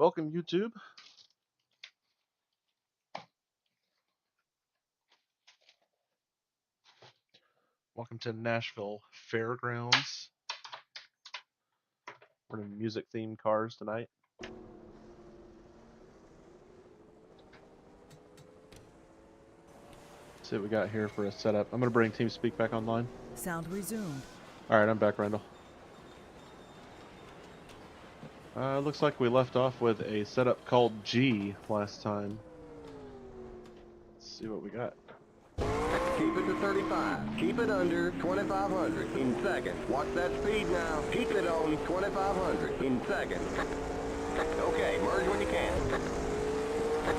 Welcome, YouTube. Welcome to Nashville Fairgrounds. We're in music-themed cars tonight. Let's see what we got here for a setup. I'm going to bring TeamSpeak back online. Sound resumed. All right, I'm back, Randall. Looks like we left off with a setup called G last time. Let's see what we got. Keep it to 35. Keep it under 2,500 in seconds. Watch that speed now. Keep it on 2,500 in seconds. Okay, merge when you can.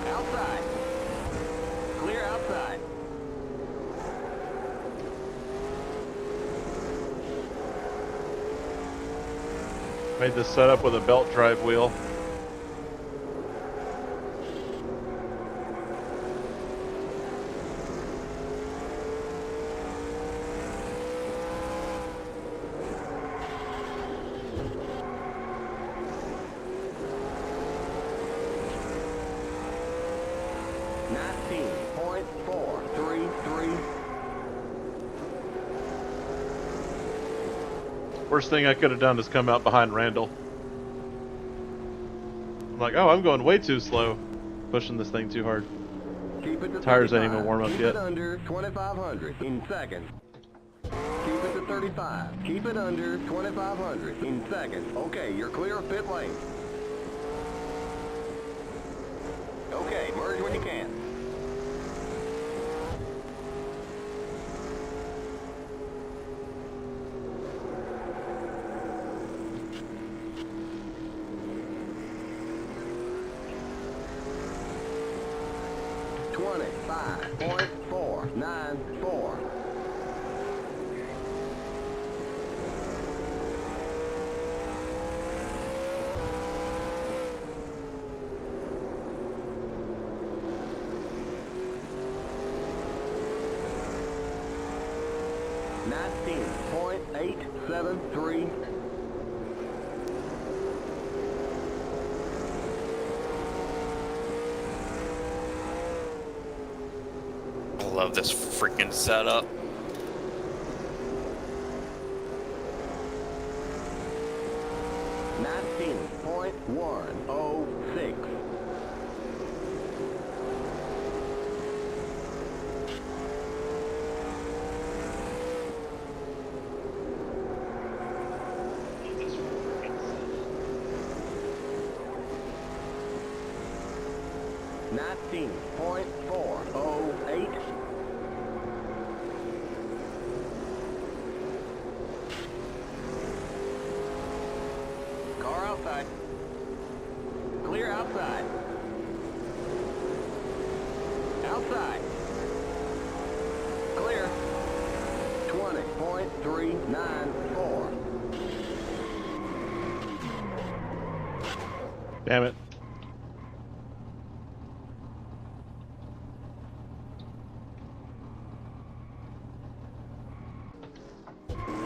Outside. Clear outside. Made this setup with a belt drive wheel. Worst thing I could have done is come out behind Randall. I'm like, oh, I'm going way too slow. Pushing this thing too hard. Keep it to Tires 35. ain't even warm up Keep yet. Keep it under 2,500 in seconds. Keep it to 35. Keep it under 2,500 in seconds. Okay, you're clear of pit lane. Okay, merge when you can. .494. .873. I love this freaking setup. .106. .408. Car outside. Clear outside. Outside. Clear. 20.394. Damn it.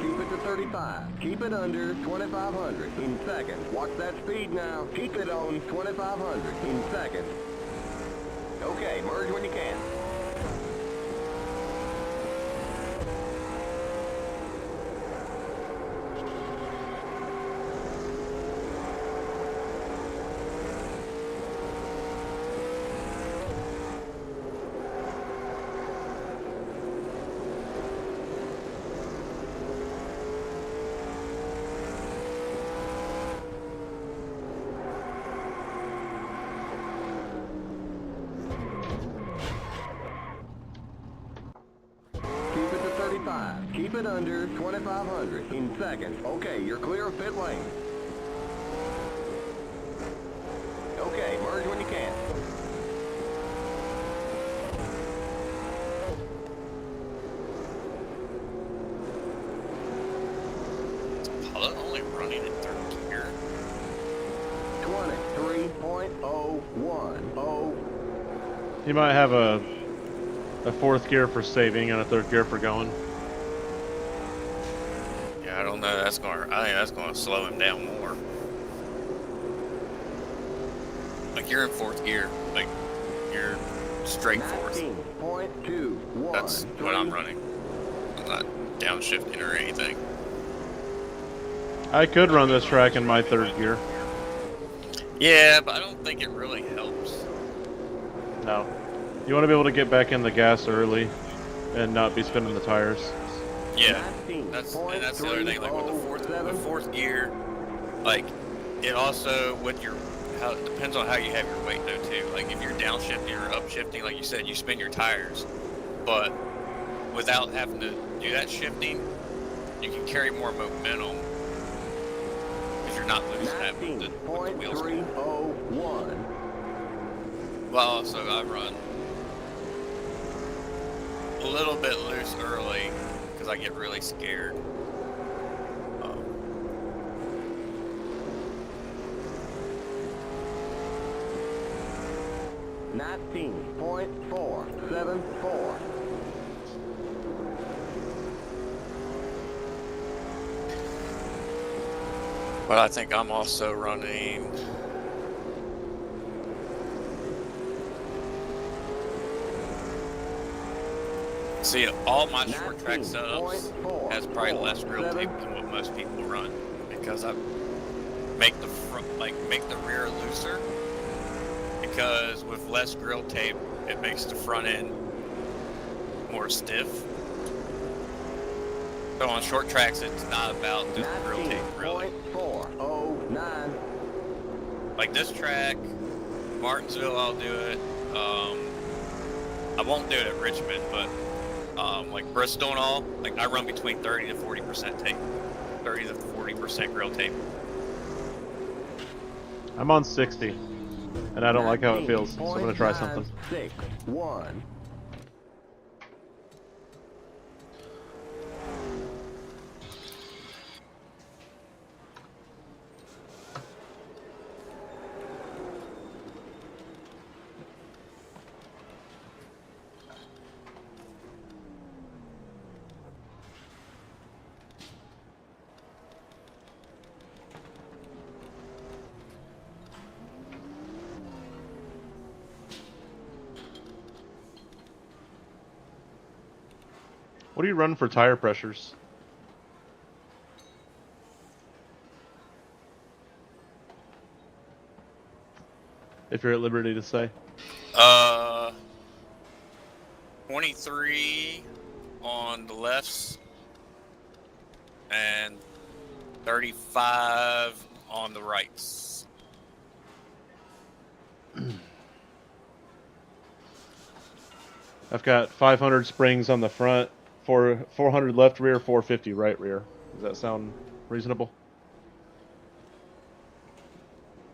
Keep it to 35. Keep it under 2,500 in seconds. Watch that speed now. Keep it on 2,500 in seconds. Okay, merge when you can. Keep it under 2,500 in seconds. Okay, you're clear of pit lane. Okay, merge when you can. Pilot only running in third gear. 23.010. You might have a fourth gear for saving and a third gear for going. Yeah, I don't know. I think that's gonna slow him down more. Like you're in fourth gear. Like you're straight fourth. 19.21. That's what I'm running. I'm not downshifting or anything. I could run this track in my third gear. Yeah, but I don't think it really helps. No. You want to be able to get back in the gas early and not be spinning the tires. Yeah, that's the other thing. Like with the fourth gear, like it also it depends on how you have your weight though too. Like if you're downshifting or upshifting, like you said, you spin your tires, but without having to do that shifting, you can carry more momentum because you're not losing that with the wheels. 19.301. Well, also I run a little bit loose early because I get really scared. 19.474. But I think I'm also running. See, all my short track setups has probably less grill tape than what most people run because I make the rear looser. Because with less grill tape, it makes the front end more stiff. So on short tracks, it's not about just grill tape, really. 19.409. Like this track, Martinsville, I'll do it. I won't do it at Richmond, but like Bristol and all, like I run between 30 to 40% tape, 30 to 40% grill tape. I'm on 60, and I don't like how it feels, so I'm gonna try something. 19.961. What do you run for tire pressures? If you're at liberty to say. 23 on the lefts and 35 on the rights. I've got 500 springs on the front, 400 left rear, 450 right rear. Does that sound reasonable?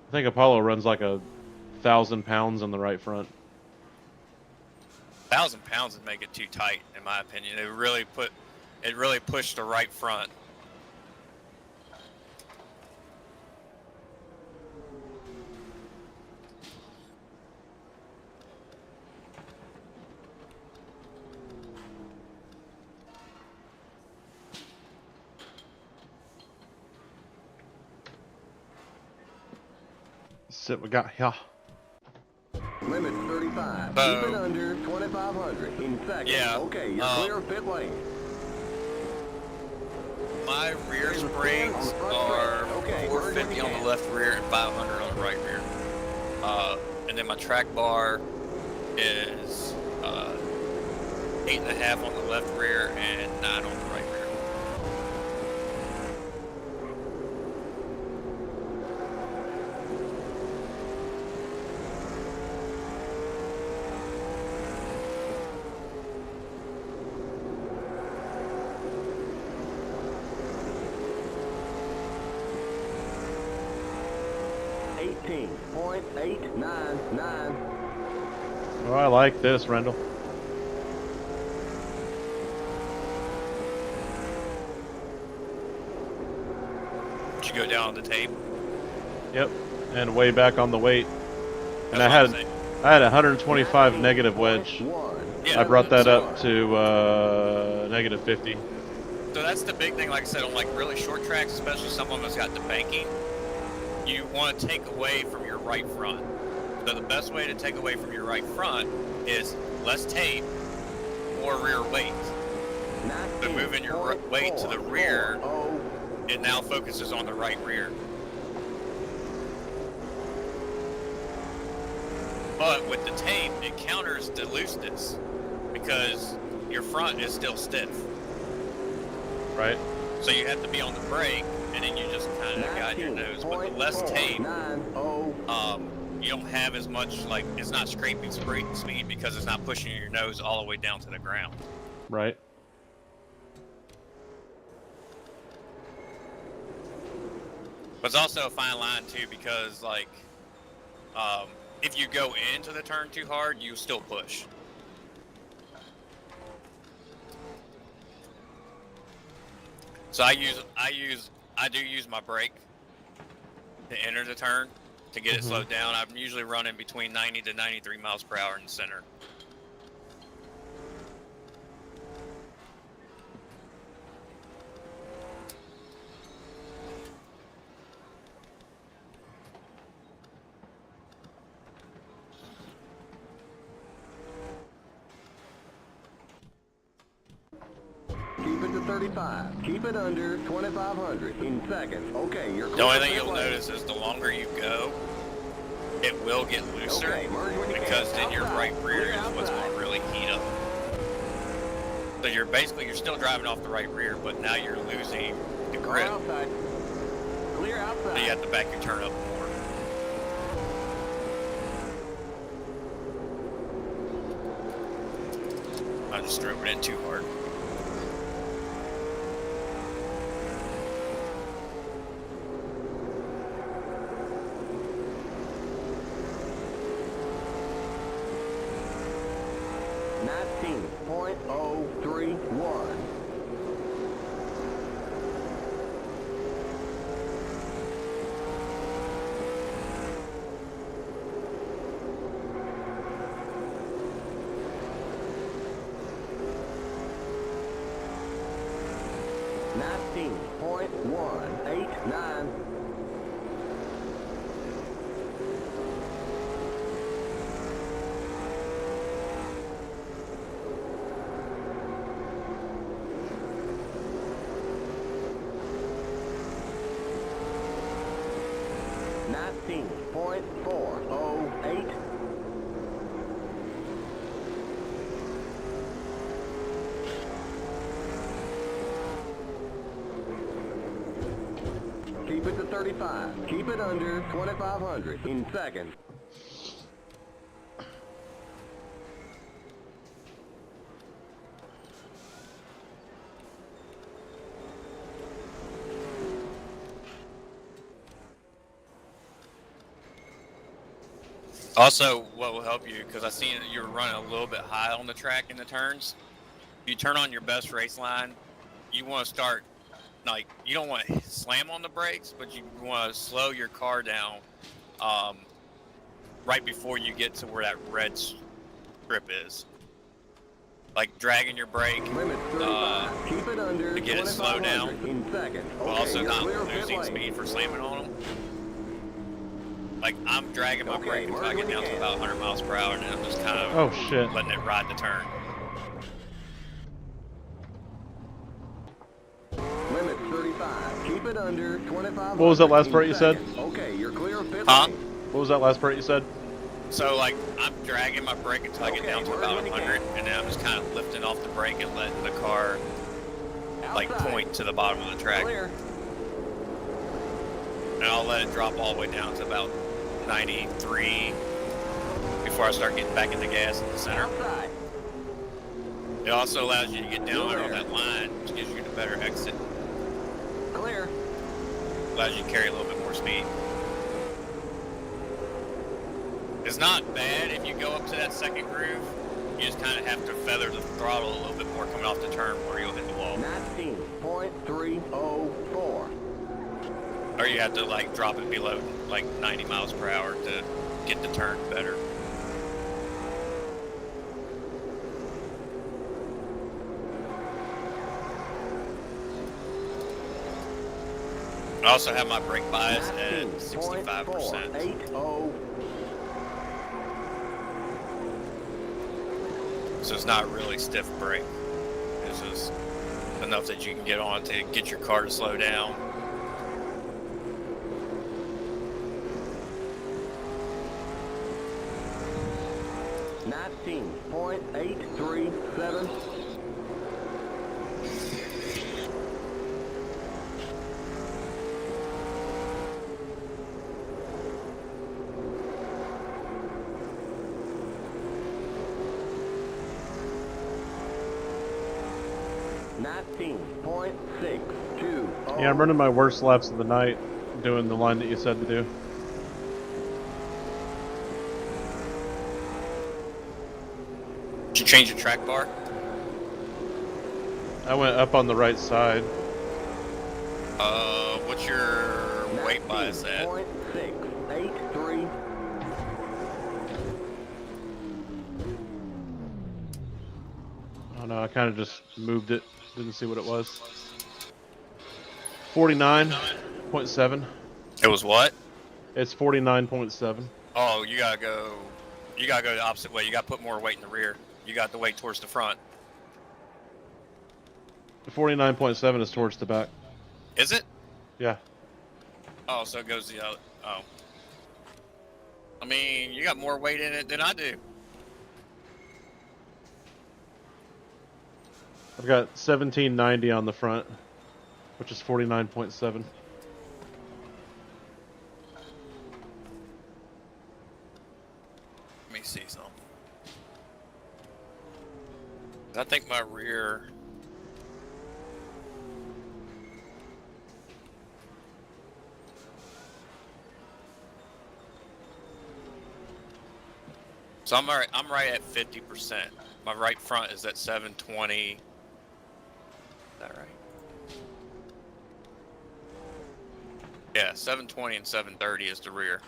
I think Apollo runs like 1,000 pounds on the right front. 1,000 pounds would make it too tight, in my opinion. It really pushed the right front. So we got here. Limit 35. Keep it under 2,500 in seconds. Yeah. Okay, you're clear of pit lane. My rear springs are 450 on the left rear and 500 on the right rear. And then my track bar is 8.5 on the left rear and 9 on the right rear. .899. Oh, I like this, Rendell. Did you go down on the tape? Yep, and way back on the weight. And That's I what I'm saying. had 125 negative wedge. Yeah, I brought that so- up to negative 50. So that's the big thing, like I said, on like really short tracks, especially someone that's got the banking, you want to take away from your right front. So the best way to take away from your right front is less tape, more rear weight. So moving your weight to the rear, it now focuses on the right rear. But with the tape, it counters the looseness because your front is still stiff. Right. So you have to be on the brake, and then you just kind of guide your nose. But with less tape, you don't have as much, like, it's not scraping speed because it's not pushing your nose all the way down to the ground. Right. But it's also a fine line too, because like, if you go into the turn too hard, you still push. So I do use my brake to enter the turn to get it slowed down. I'm usually running between 90 to 93 miles per hour in the center. Keep it to 35. Keep it under 2,500 in second. Okay, you're clear. The only thing you'll notice is the longer you go, it will get looser, because then your right rear is what's going to really heat up. So you're still driving off the right rear, but now you're losing the grip. Outside. Clear outside. So you have to back your turn up more. I just drove it in too hard. .031. .189. .408. Keep it to 35. Keep it under 2,500 in second. Also, what will help you, because I seen that you were running a little bit high on the track in the turns. If you turn on your best race line, you want to start, like, you don't want to slam on the brakes, but you want to slow your car down right before you get to where that red strip is. Like dragging your brake Keep it under to get it slowed down, in second. but also not losing speed for slamming on them. Like, I'm dragging my brake until I get down to about 100 miles per hour, and then I'm just kind of letting it ride the turn. Limit 35. Keep it under 25. What was that last part you said? Okay, you're clear of pit Huh? lane. What was that last part you said? So, like, I'm dragging my brake until I get down to about 100, and then I'm just kind of lifting off the brake and letting the car, like, point to the bottom of the track. Clear. And I'll let it drop all the way down to about 93 before I start getting back into gas in the center. Outside. It also allows you to get down there on that line, which gives you a better exit. Clear. Allows you to carry a little bit more speed. It's not bad if you go up to that second groove. You just kind of have to feather the throttle a little bit more coming off the turn where you'll hit the wall. 19.304. Or you have to, like, drop it below like 90 miles per hour to get the turn better. I also have my brake bias at 65%. So it's not really stiff brake. It's just enough that you can get on to get your car to slow down. .837. Yeah, I'm running my worst laps of the night, doing the line that you said to do. Did you change the track bar? I went up on the right side. What's your weight bias at? 19.683. Oh no, I kind of just moved it. Didn't see what it was. 49.7. It was what? It's 49.7. Oh, you gotta go the opposite way. You gotta put more weight in the rear. You got the weight towards the front. 49.7 is towards the back. Is it? Yeah. Oh, so it goes the other. Oh. I mean, you got more weight in it than I do. I've got 1790 on the front, which is 49.7. Let me see something. I think my rear. So I'm right at 50%. My right front is at 720. Is that right? Yeah, 720 and 730 is the rear.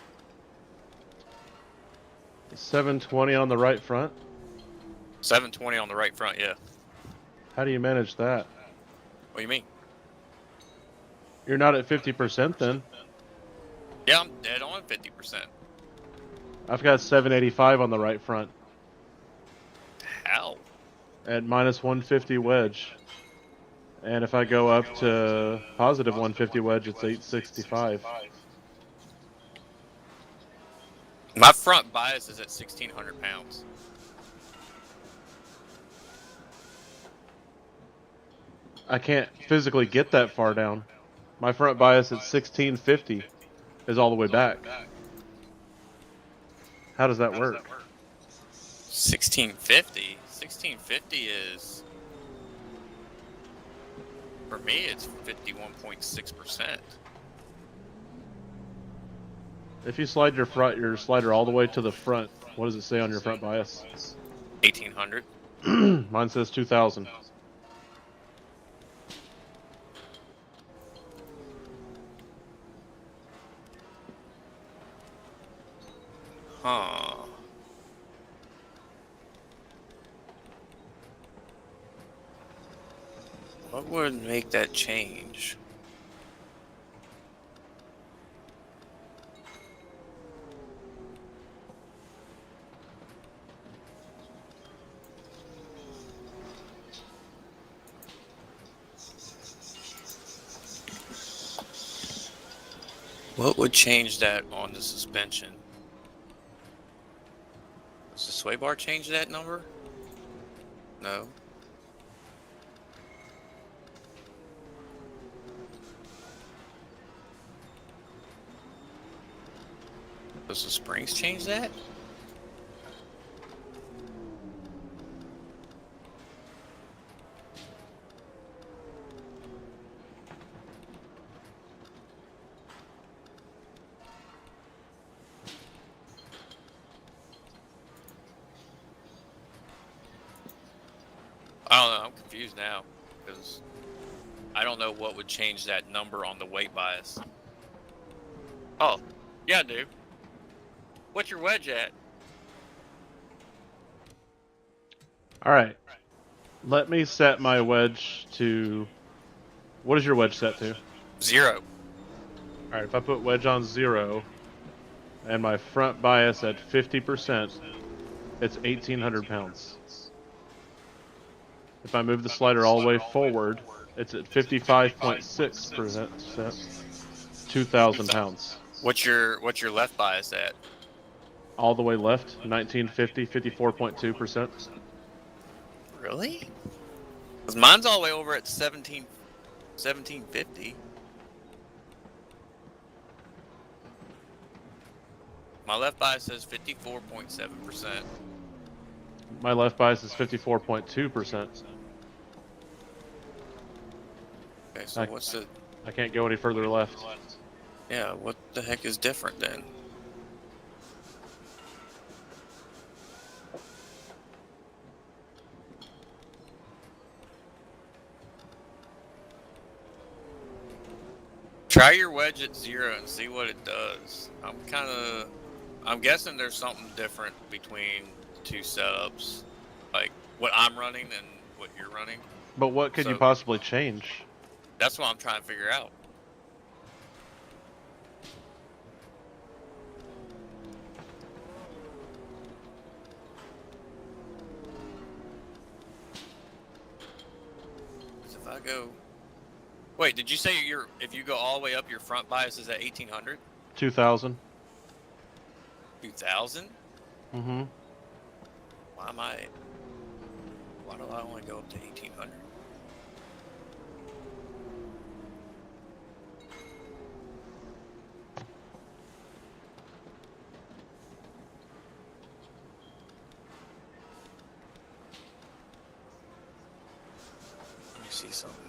720 on the right front? 720 on the right front, yeah. How do you manage that? What do you mean? You're not at 50% then. Yeah, I'm dead on 50%. I've got 785 on the right front. How? At minus 150 wedge. And if I go up to positive 150 wedge, it's 865. My front bias is at 1,600 pounds. I can't physically get that far down. My front bias at 1650 is all the way back. How does that work? 1650? 1650 is... For me, it's 51.6%. If you slide your slider all the way to the front, what does it say on your front bias? 1,800. Mine says 2000. Huh. What would make that change? What would change that on the suspension? Does the sway bar change that number? No. Does the springs change that? I don't know, I'm confused now, because I don't know what would change that number on the weight bias. Oh, yeah, I do. What's your wedge at? Alright. Let me set my wedge to... What is your wedge set to? 0. Alright, if I put wedge on 0, and my front bias at 50%, it's 1,800 pounds. If I move the slider all the way forward, it's at 55.6%, 2,000 pounds. What's your left bias at? All the way left, 1950, 54.2%. Really? Because mine's all the way over at 1750. My left bias says 54.7%. My left bias is 54.2%. Okay, so what's the... I can't go any further left. Yeah, what the heck is different then? Try your wedge at 0 and see what it does. I'm guessing there's something different between the two setups. Like what I'm running and what you're running. But what could you possibly change? That's what I'm trying to figure out. So if I go... Wait, did you say if you go all the way up, your front bias is at 1800? 2,000. 2,000? Mm-hmm. Why do I only go up to 1800? Let me see something.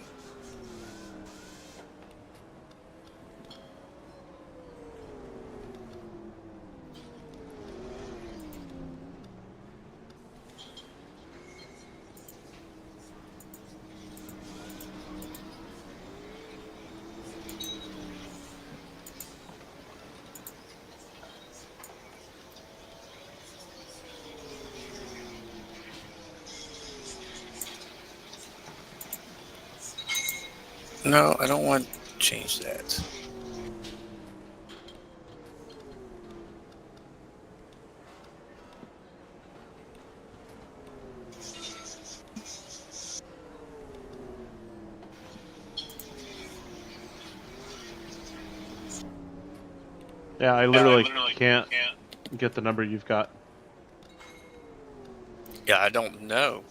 No, I don't want to change that. Yeah, I literally can't get the number you've got. Yeah, I don't know.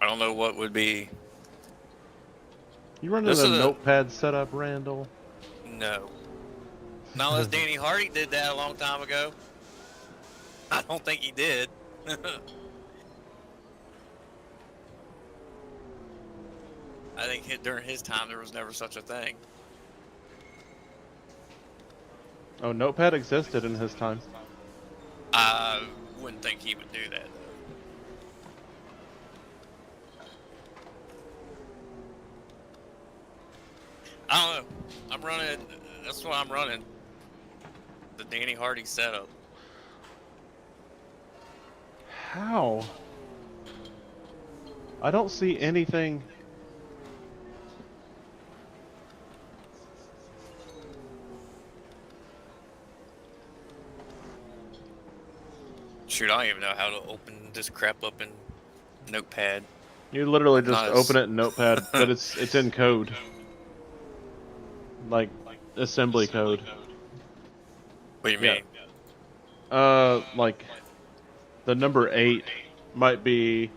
I don't know what would be... You running a notepad setup, Randall? No. Not unless Danny Hardy did that a long time ago. I don't think he did. I think during his time there was never such a thing. Oh, notepad existed in his time. I wouldn't think he would do that, though. I don't know. I'm running... That's what I'm running. The Danny Hardy setup. How? I don't see anything... Shoot, I don't even know how to open this crap up in Notepad. You literally just open it in Notepad, but it's in code. Like, assembly code. What do you mean? Like, the number 8 might be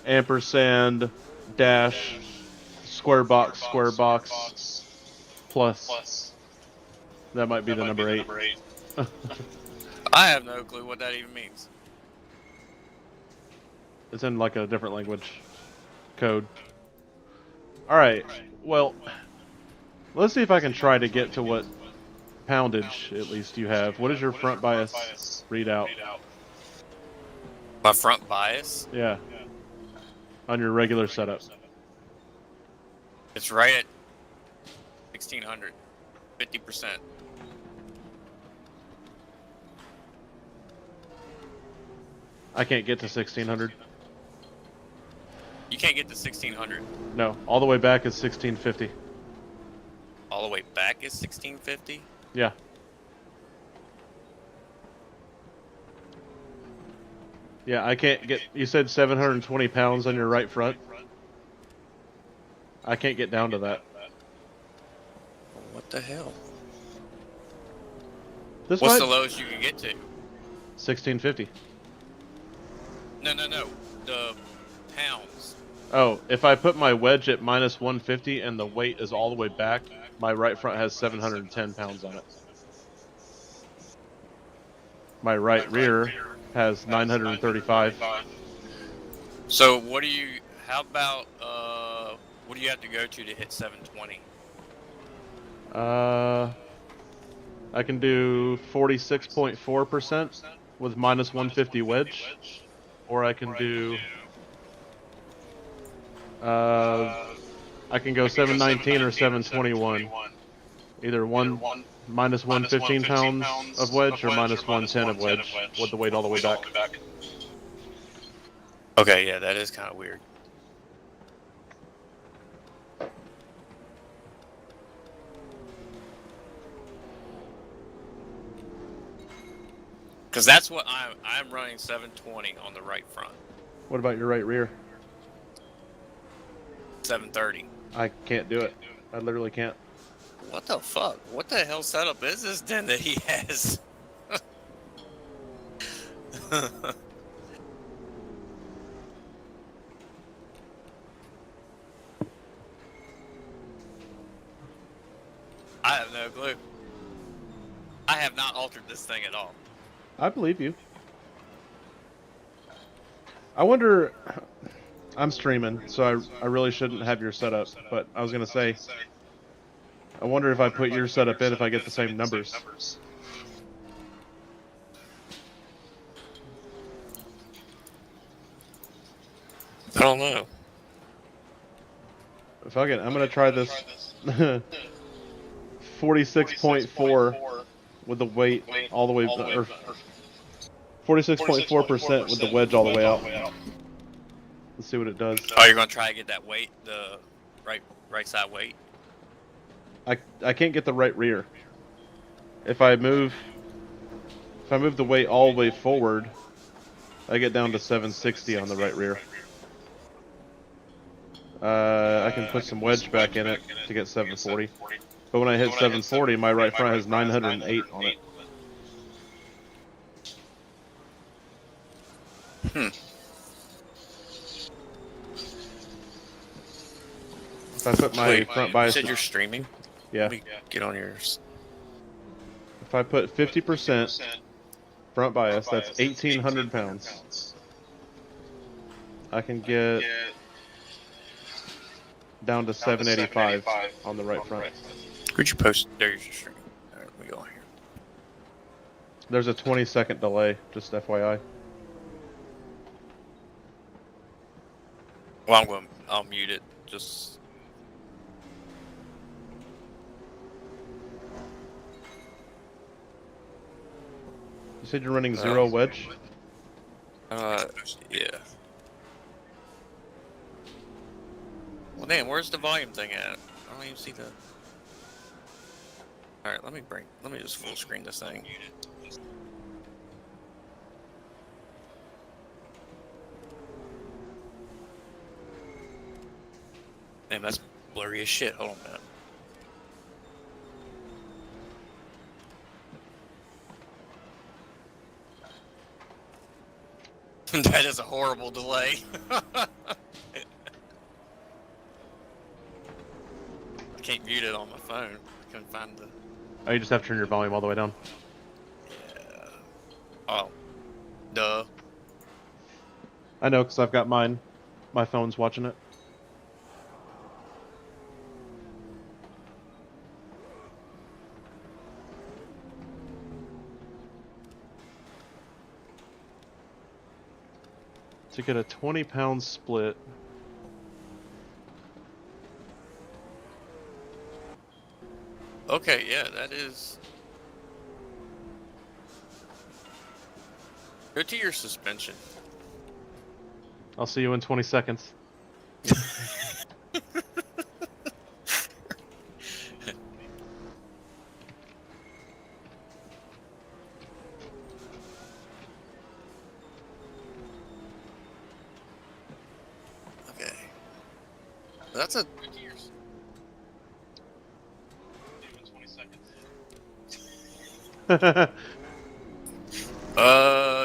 ampersand dash square box plus. That might be the number 8. I have no clue what that even means. It's in like a different language code. Alright, well, let's see if I can try to get to what poundage at least you have. What is your front bias readout? My front bias? Yeah. On your regular setup. It's right at 1600. 50%. I can't get to 1600. You can't get to 1600. No, all the way back is 1650. All the way back is 1650? Yeah. Yeah, I can't get... You said 720 pounds on your right front? I can't get down to that. What the hell? This What's might the lowest you can get to? 1650. No. The pounds. Oh, if I put my wedge at minus 150 and the weight is all the way back, my right front has 710 pounds on it. My right rear has 935. So what do you? How about what do you have to go to hit 720? I can do 46.4% with minus 150 wedge, or I can do I can go 719 or 721. Either minus 115 pounds of wedge or minus 110 of wedge with the weight all the way back. Okay, yeah, that is kind of weird. Because that's what I'm running 720 on the right front. What about your right rear? 730. I can't do it. I literally can't. What the fuck? What the hell setup is this then that he has? I have no clue. I have not altered this thing at all. I believe you. I wonder. I'm streaming, so I really shouldn't have your setup, but I was going to say, I wonder if I put your setup in if I get the same numbers. I don't know. Fuck it, I'm going to try this 46.4 with the weight all the way, or 46.4% with the wedge all the way out. Let's see what it does. Oh, you're gonna try to get that weight, the right side weight? I can't get the right rear. If I move the weight all the way forward, I get down to 760 on the right rear. I can put some wedge back in it to get 740. But when I hit 740, my right front has 908 on it. If I put my front bias... You said you're streaming? Yeah. Let me get on yours. If I put 50% front bias, that's 1,800 pounds. I can get down to 785 on the right front. Could you post? There's your stream. Alright, let me go on here. There's a 20-second delay, just FYI. Well, I'll mute it. Just. You said you're running zero wedge? Yeah. Well, damn, where's the volume thing at? I don't even see the. Alright, let me just full screen this thing. Damn, that's blurry as shit. Hold on a minute. That is a horrible delay. I can't mute it on my phone. I couldn't find the... Oh, you just have to turn your volume all the way down. Yeah. Oh. Duh. I know, because I've got mine. My phone's watching it. To get a 20-pound split. Okay, yeah, that is... Go to your suspension. I'll see you in 20 seconds. That's a.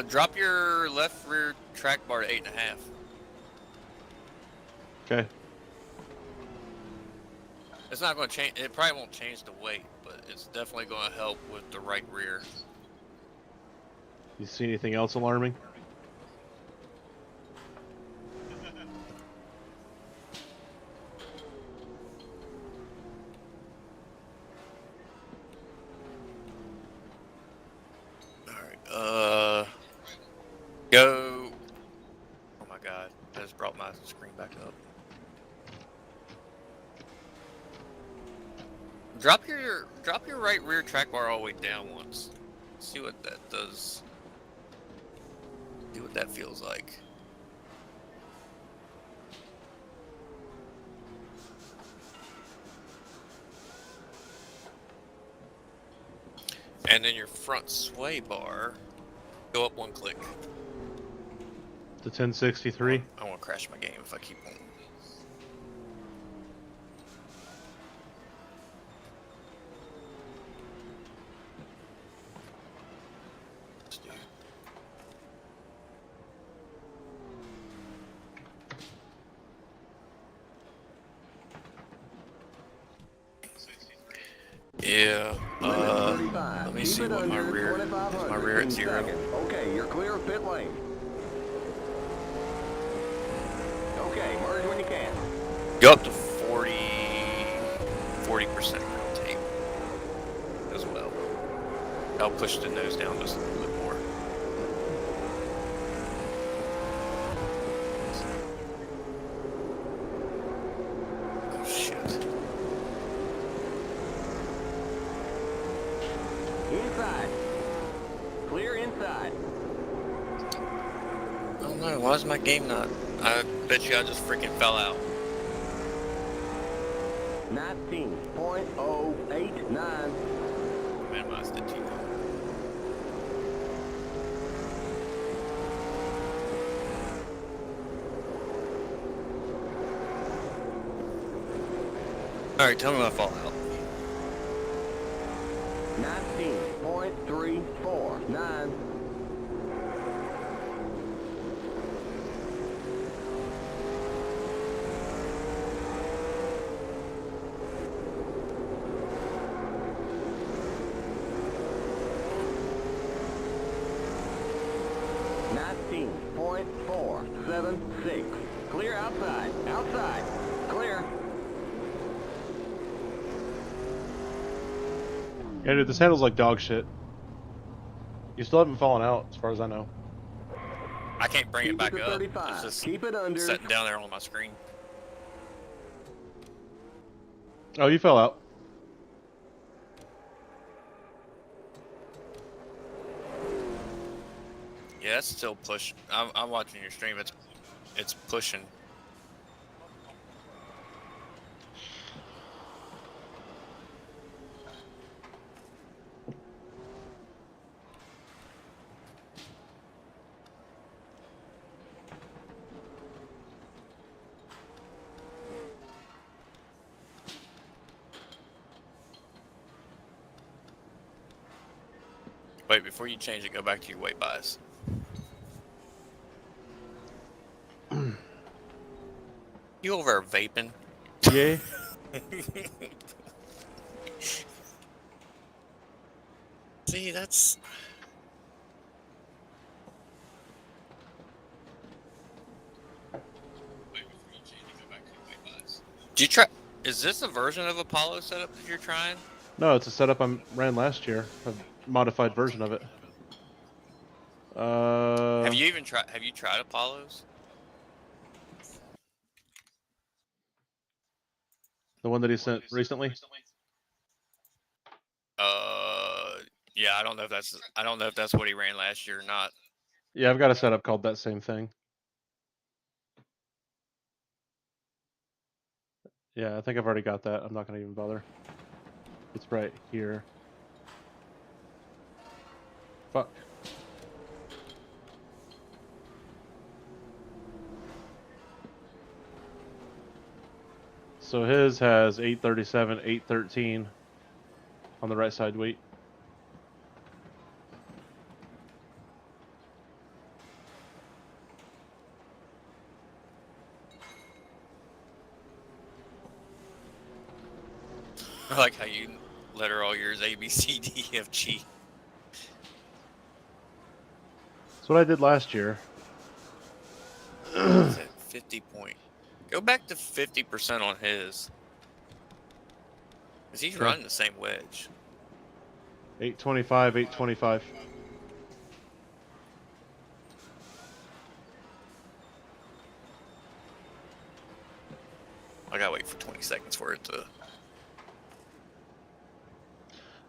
Drop your left rear track bar to 8.5. Okay. It's not going to change. It probably won't change the weight, but it's definitely going to help with the right rear. You see anything else alarming? Alright, go. Oh my god, I just brought my screen back up. Drop your right rear track bar all the way down once. See what that does. See what that feels like. And then your front sway bar, go up one click. The 1063. I won't crash my game if I keep on. Yeah, let me see what my rear, is my rear at 0? Okay, you're clear of pit lane. Okay, merge when you can. Go up to 40% rotate as well. I'll push the nose down just a little bit more. Oh shit. Inside. Clear inside. I don't know, why is my game not? I bet you I just freaking fell out. 19.089. Minimized it too long. Alright, tell me when I fall out. 19.349. .476. Clear outside. Outside. Clear. Yeah, dude, this handles like dog shit. You still haven't fallen out, as far as I know. I can't bring it back Keep it up. 35. It's just Keep it under. sitting down there on my screen. Oh, you fell out. Yeah, it's still pushing. I'm watching your stream. It's pushing. Wait, before you change it, go back to your weight bias. You over there vaping? Yeah. See, that's... Do you try... Is this a version of Apollo setup that you're trying? No, it's a setup I ran last year. A modified version of it. Have you even tried... Have you tried Apollos? The one that he sent recently? Yeah, I don't know if that's what he ran last year or not. Yeah, I've got a setup called that same thing. Yeah, I think I've already got that. I'm not going to even bother. It's right here. Fuck. So his has 837, 813 on the right side weight. I like how you letter all yours A, B, C, D, E, F, G. That's what I did last year. Is that 50 point? Go back to 50% on his. Because he's running the same wedge. 825, 825. I gotta wait for 20 seconds for it to.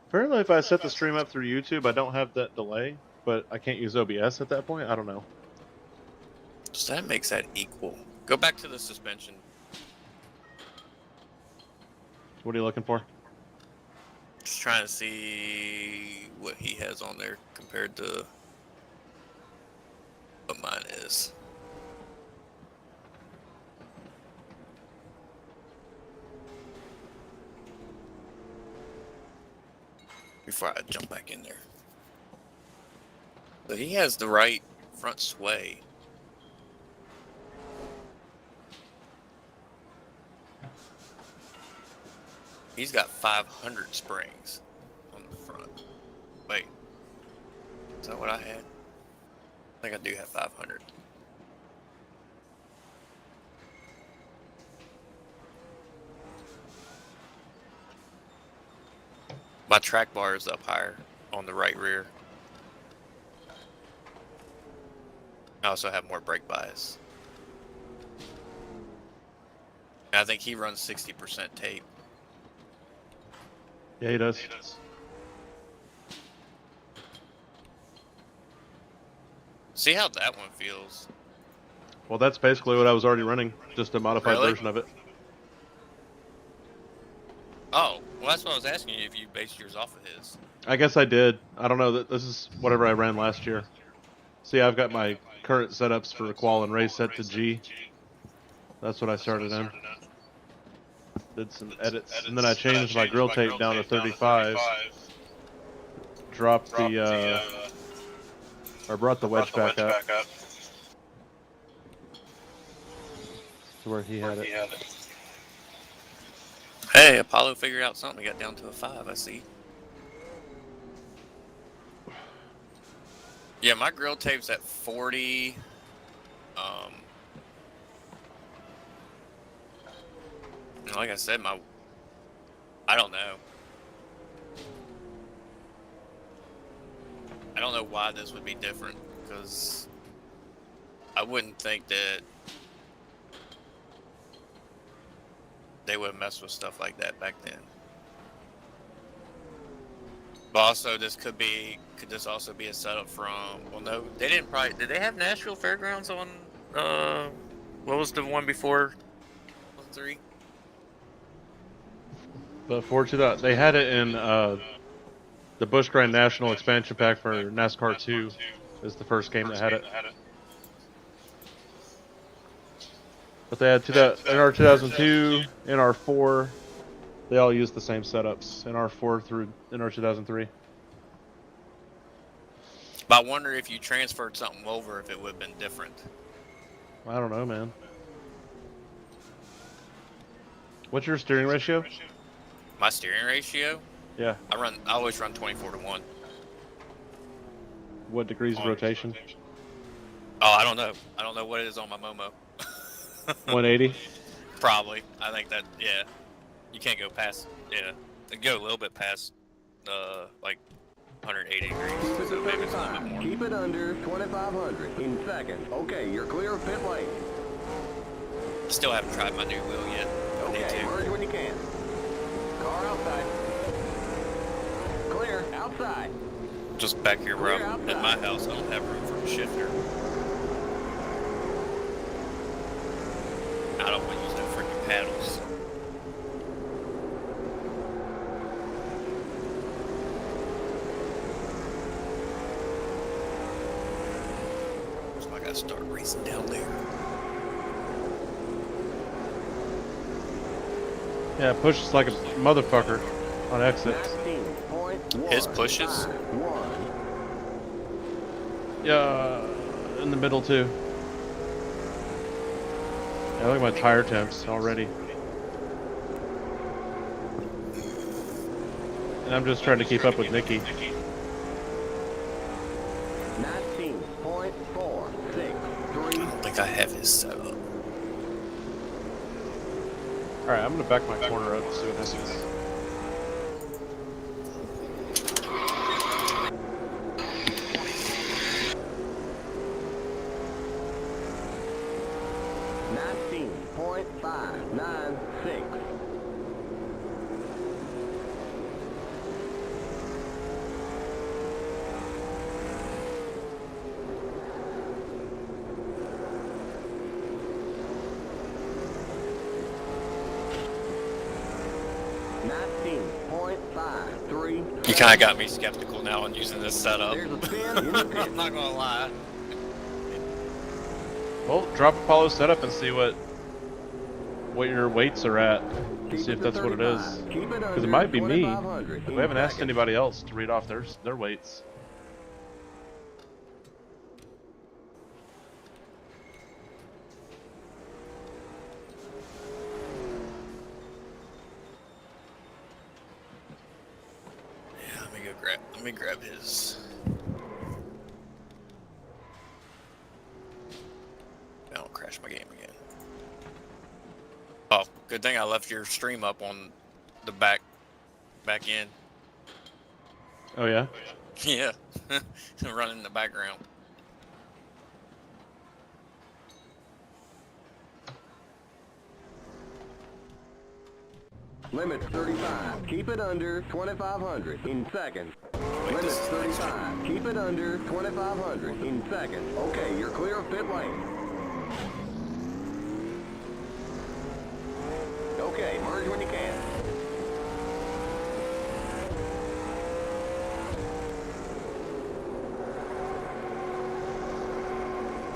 Apparently, if I set the stream up through YouTube, I don't have that delay, but I can't use OBS at that point. I don't know. So that makes that equal. Go back to the suspension. What are you looking for? Just trying to see what he has on there compared to what mine is. Before I jump back in there. So he has the right front sway. He's got 500 springs on the front. Wait. Is that what I had? I think I do have 500. My track bar is up higher on the right rear. I also have more brake bias. And I think he runs 60% tape. Yeah, he does. See how that one feels. Well, that's basically what I was already running, just a modified version of it. Oh, well, that's what I was asking you, if you based yours off of his. I guess I did. I don't know. This is whatever I ran last year. See, I've got my current setups for the qual and race set to G. That's what I started in. Did some edits, and then I changed my grill tape down to 35. Dropped the, or brought the wedge back up to where he had it. Hey, Apollo figured out something. He got down to a 5, I see. Yeah, my grill tape's at 40. Like I said, I don't know. I don't know why this would be different, because I wouldn't think that they would mess with stuff like that back then. But also, could this also be a setup from, well, no, they didn't probably, did they have Nashville Fairgrounds on, what was the one before 3? Before they had it in the Busch Grand National expansion pack for NASCAR 2 is the first game that had it. But they had NR 2002, NR 4. They all used the same setups, NR 4 through NR 2003. But I wonder if you transferred something over, if it would have been different. I don't know, man. What's your steering ratio? My steering ratio? Yeah. I always run 24-1. What degrees of rotation? Oh, I don't know. I don't know what it is on my Momo. 180? Probably. I think that, yeah. You can't go past, yeah. You go a little bit past, like, 180 degrees. So maybe it's a little bit more. Keep it under 2,500 in second. Okay, you're clear of pit lane. Still haven't tried my new wheel yet. Okay, merge when you can. Car outside. Clear, outside. Just back here where I'm at my house, I don't have room for a shifter. I don't want to use no freaking paddles. So I gotta start racing down there. Yeah, it pushes like a motherfucker on exit. 19.151. His pushes? Yeah, in the middle too. Yeah, look at my tire temps already. And I'm just trying to keep up with Nikki. 19.463. I don't think I have his set up. Alright, I'm gonna back my corner up and see what happens. .596. You kind of got me skeptical now on using this setup. There's a spin in the pit. I'm not gonna lie. Well, drop Apollo setup and see what your weights are at. Keep See it if to that's what it is. 35. Keep it Because under it might be me. 2,500 We in haven't asked seconds. anybody else to read off their weights. Yeah, let me grab his. Don't crash my game again. Oh, good thing I left your stream up on the back end. Oh yeah? Yeah, running in the background. Limit 35. Keep it under 2,500 in seconds. Limit this is the next 35. Keep it under 2,500 in seconds. Okay, you're clear of pit lane. Okay, merge when you can.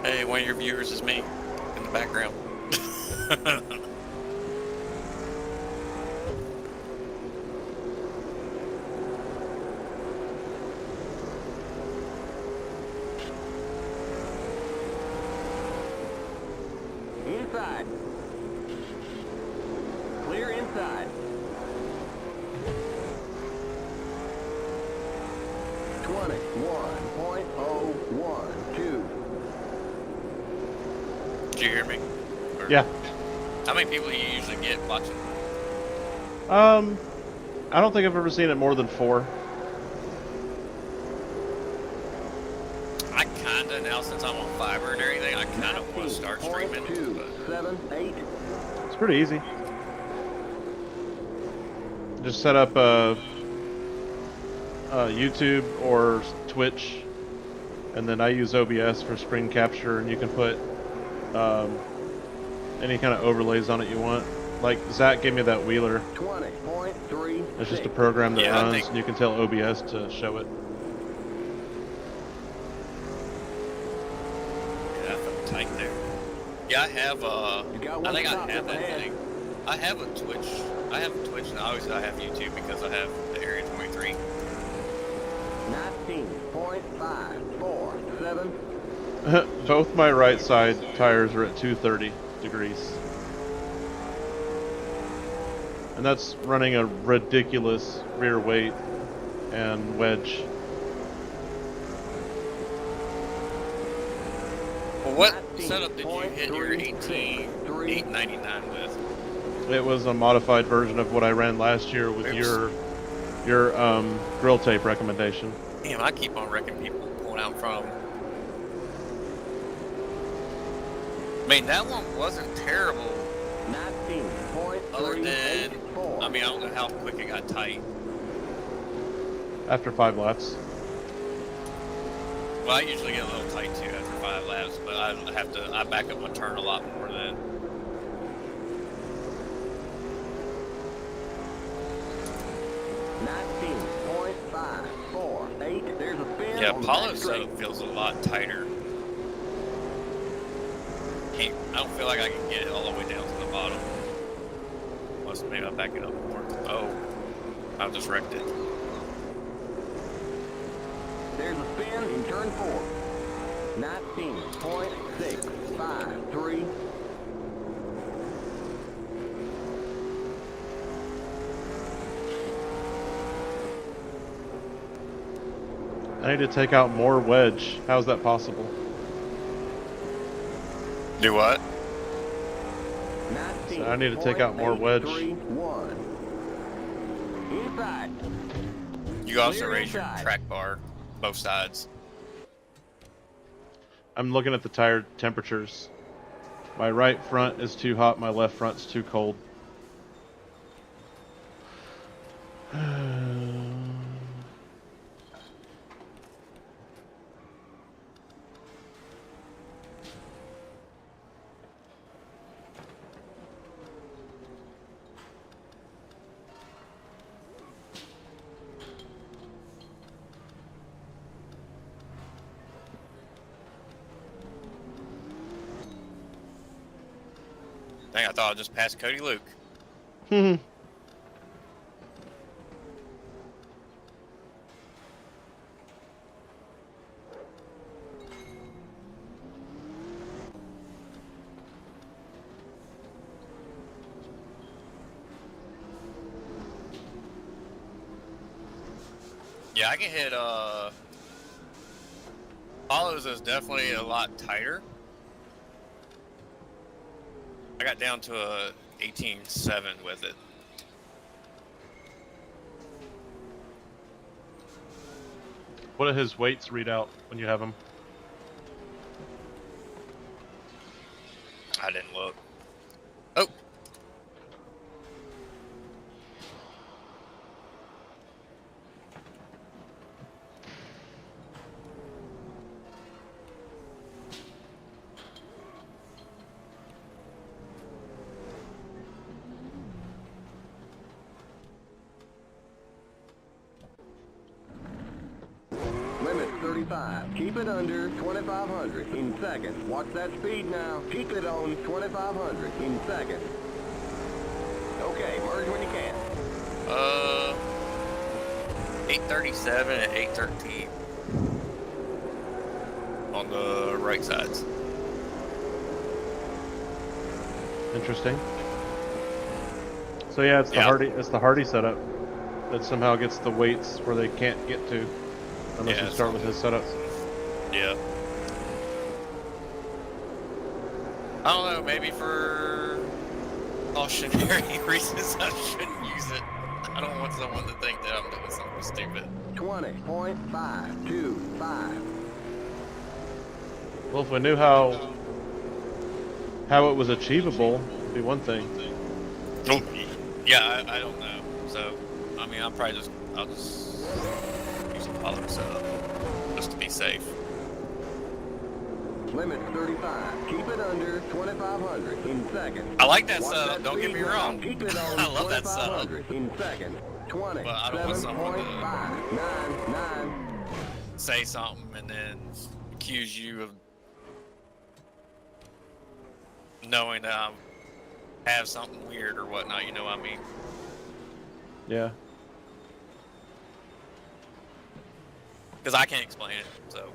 Hey, one of your viewers is me in the background. Inside. Clear inside. 21.012. Did you hear me? Or Yeah. How many people do you usually get watching? I don't think I've ever seen it more than 4. I kinda now, since I'm on fiber and everything, I kinda want to start streaming. But 278. It's pretty easy. Just set up YouTube or Twitch, and then I use OBS for screen capture, and you can put any kind of overlays on it you want. Like Zach gave me that Wheeler. 20.3. It's just a program that Yeah, I runs, think- and you can tell OBS to show it. yeah, I felt tight there. Yeah, I have You got I one think I stop have up that ahead. thing. I have a Twitch. I have Twitch, and obviously I have YouTube because I have the Area 23. 19.547. Both my right side tires are at 230 degrees. And that's running a ridiculous rear weight and wedge. Well, what setup did you hit your 18.899 with? It was a modified version of what I ran last year with your grill tape recommendation. Damn, I keep on wrecking people pulling out in front of them. I mean, that one wasn't terrible. 19.384. Other than, I mean, I don't know how quick it got tight. After 5 laps. Well, I usually get a little tight too after 5 laps, but I back up my turn a lot more then. .548. There's a spin. Yeah, on the Apollo's back straight. setup feels a lot tighter. I don't feel like I can get it all the way down to the bottom. maybe I'll back it up more. Oh, I just wrecked it. There's a spin in turn 4. 19.653. I need to take out more wedge. How's that possible? Do what? So I need to take out more wedge. Inside. You also raise your track bar, both sides. I'm looking at the tire temperatures. My right front is too hot, my left front's too cold. Dang, I thought I just passed Cody Luke. Yeah, I can hit, Hollows is definitely a lot tighter. I got down to a 18.7 with it. What do his weights read out when you have him? I didn't look. Oh! Limit 35. Keep it under 2,500 in second. Watch that speed now. Keep it on 2,500 in second. Okay, merge when you can. 837 and 813 on the right sides. Interesting. So yeah, it's the Hardy setup that somehow gets the weights where they can't get to unless you start with his setup. Yeah. I don't know, maybe for cautionary reasons I shouldn't use it. I don't want someone to think that I'm doing something stupid. 20.525. Well, if we knew how it was achievable, it'd be one thing. Oh, yeah, I don't know. So, I mean, I'll just use a Apollo setup just to be safe. Limit 35. Keep it under 2,500 in second. I like that Watch setup. that Don't get speed me now. wrong. Keep it on I love that setup. 2,500 in second. But I don't want someone to 20.599. say something and then accuse you of knowing that I have something weird or whatnot. You know what I mean? Yeah. Because I can't explain it. So.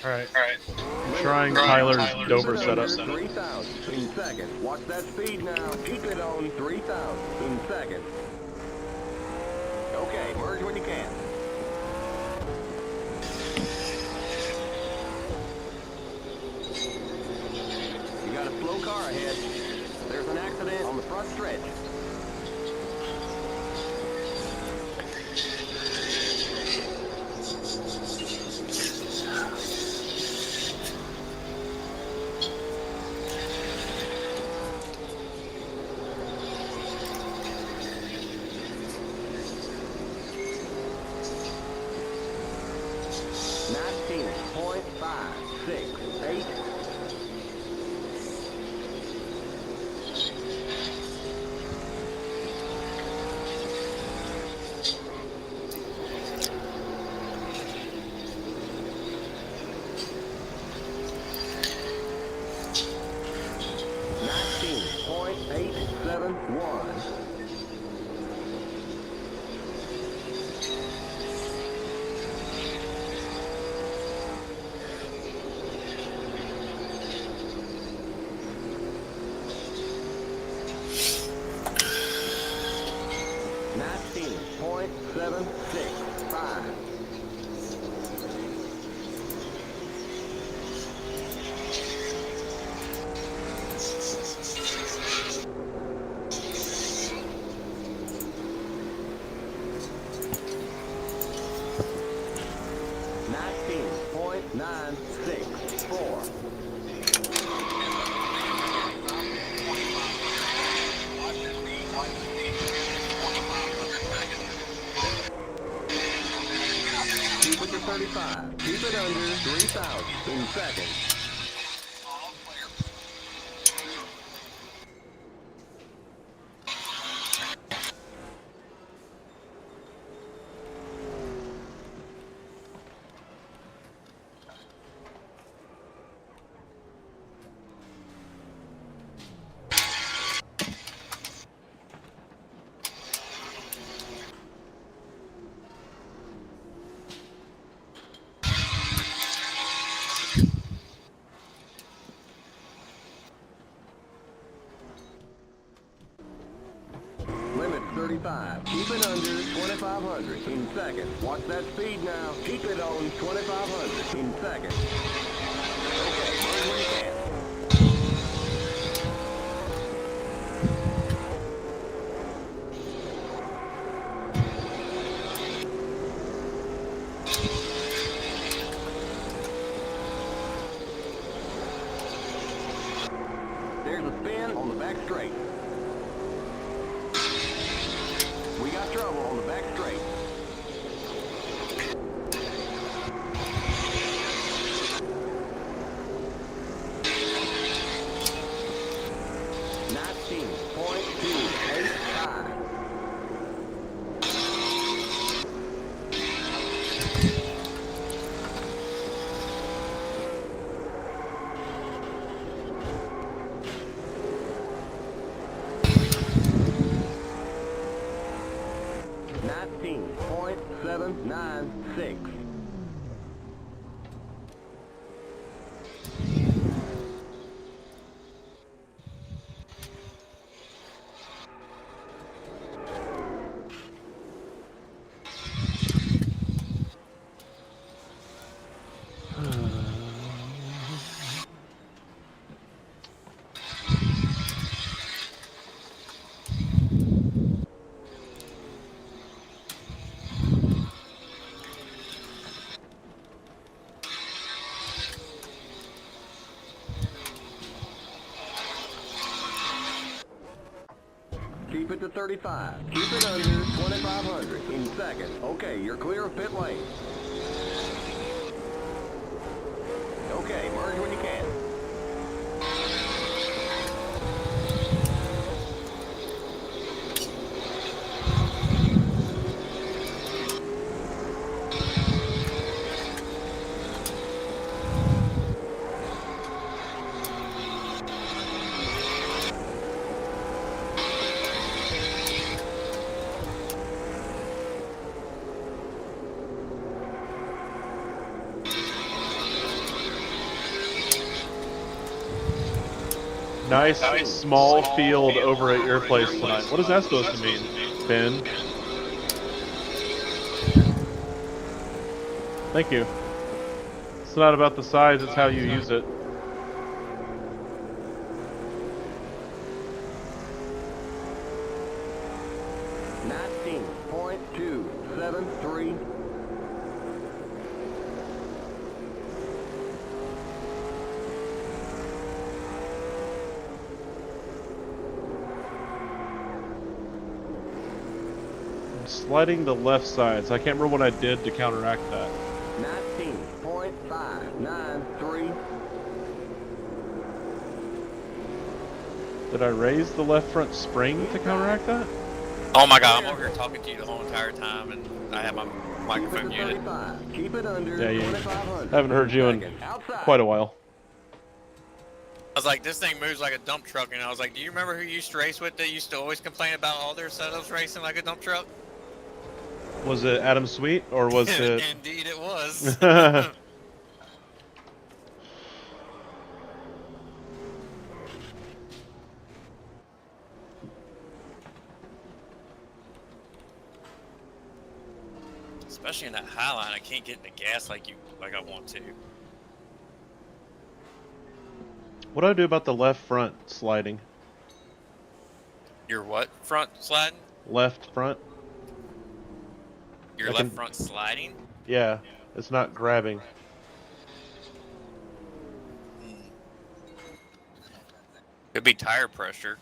Alright. Trying Tyler's Dover setup. 3,000 in seconds. Watch that speed now. Keep it on 3,000 in seconds. Okay, merge when you can. You got a slow car ahead. There's an accident on the front stretch. Keep it under 3,000 in seconds. Limit 35. Keep it under 2,500 in seconds. Watch that speed now. Keep it on 2,500 in seconds. Okay, burn when you can. There's a spin on the back straight. We got trouble on the back straight. .796. Keep it to 35. Keep it under 2,500 in seconds. Okay, you're clear of pit lane. Okay, merge when you can. Nice small field over at your place tonight. What is that supposed to mean, Ben? Thank you. It's not about the size, it's how you use it. $19.273. I'm sliding the left side, so I can't remember what I did to counteract that. 19.593. Did I raise the left front spring to counteract that? Oh my god, I'm over here talking to you the whole entire time, and I have my microphone Keep it to muted. 35. Keep it under Yeah, 2,500. haven't heard you in quite a while. I was like, this thing moves like a dump truck, and I was like, do you remember who you used to race with that used to always complain about all their setups racing like a dump truck? Was it Adam Sweet, or was it... Indeed it was. Especially in that high line, I can't get in the gas like I want to. What do I do about the left front sliding? Your what? Front sliding? Left front? Your I left can- front sliding? Yeah, it's not grabbing. Could be tire pressure.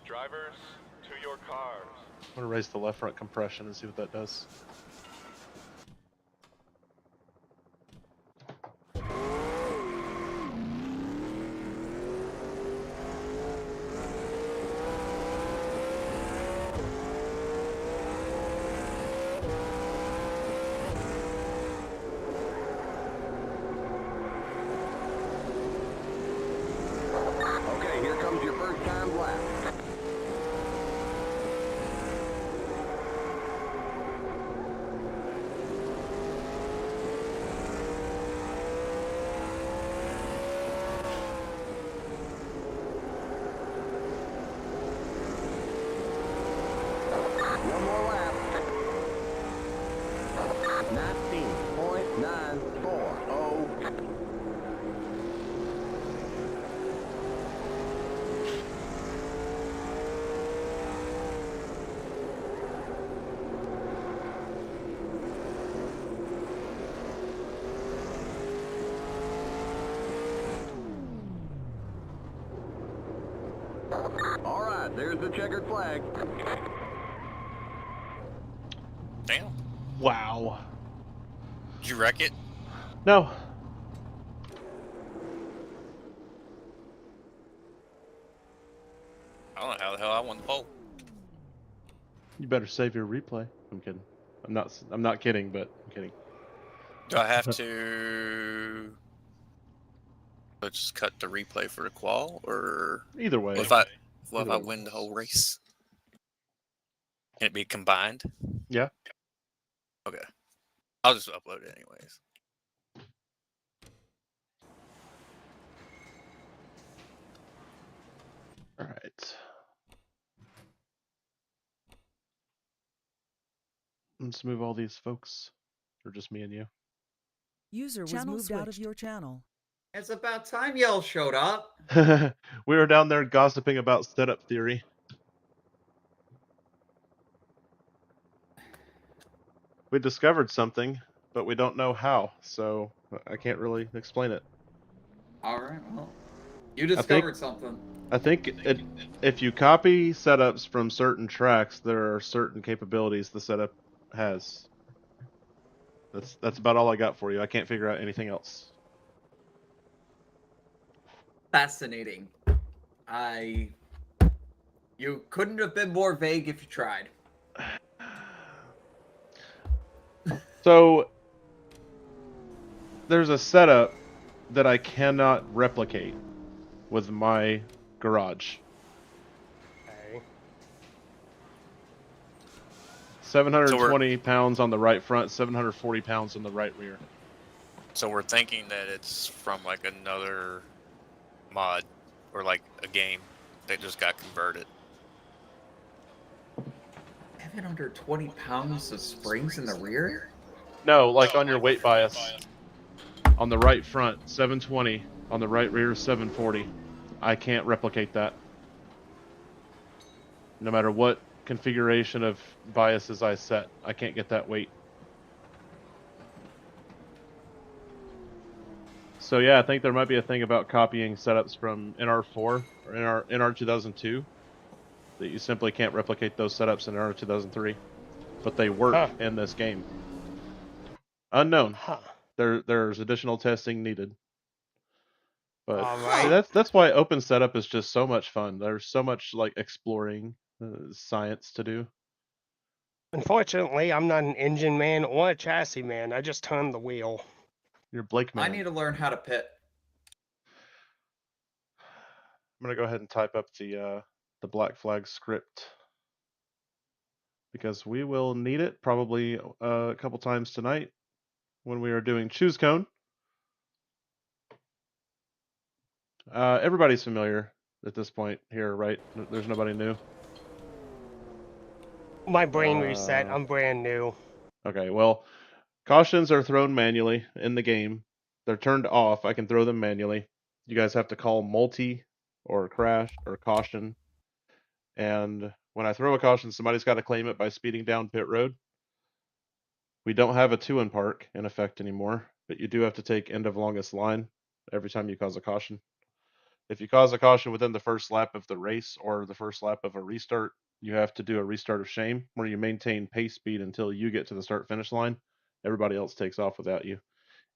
Drivers, to your cars. I'm gonna raise the left front compression and see what that does. Okay, here comes your first time lap. One more lap. 19.940. All right, there's the checkered flag. Damn. Wow. Did you wreck it? No. I don't know how the hell I won the pole. You better save your replay. I'm kidding. I'm not kidding, but I'm kidding. Do I have to just cut the replay for the qual, or Either way. if I Either way. win the whole race? Can it be combined? Yeah. Okay. I'll just upload it anyways. All right. Let's move all these folks, or just me and you. User was Channel moved out of switched. your channel. It's about time y'all showed up. We were down there gossiping about setup theory. We discovered something, but we don't know how, so I can't really explain it. All right, well, you discovered something. I think if you copy setups from certain tracks, there are certain capabilities the setup has. That's about all I got for you. I can't figure out anything else. Fascinating. You couldn't have been more vague if you tried. So there's a setup that I cannot replicate with my garage. Okay. 720 pounds on the right front, 740 pounds on the right rear. So we're thinking that it's from like another mod or like a game that just got converted. Having under 20 pounds of springs in the rear? No, like on your weight bias. On the right front, 720. On the right rear, 740. I can't replicate that. No matter what configuration of biases I set, I can't get that weight. So yeah, I think there might be a thing about copying setups from NR4 or NR 2002 that you simply can't replicate those setups in NR 2003, but they work in this game. Unknown. There's additional testing needed. But see, that's why open setup is just so much fun. There's so much like exploring science to do. Unfortunately, I'm not an engine man or a chassis man. I just turn the wheel. You're Blake man. I need to learn how to pit. I'm gonna go ahead and type up the black flag script because we will need it probably a couple times tonight when we are doing choose cone. Everybody's familiar at this point here, right? There's nobody new. My brain reset. I'm brand new. Okay, well, cautions are thrown manually in the game. They're turned off. I can throw them manually. You guys have to call multi or crash or caution. And when I throw a caution, somebody's got to claim it by speeding down pit road. We don't have a 2-in park in effect anymore, but you do have to take end of longest line every time you cause a caution. If you cause a caution within the first lap of the race or the first lap of a restart, you have to do a restart of shame where you maintain pace speed until you get to the start finish line. Everybody else takes off without you.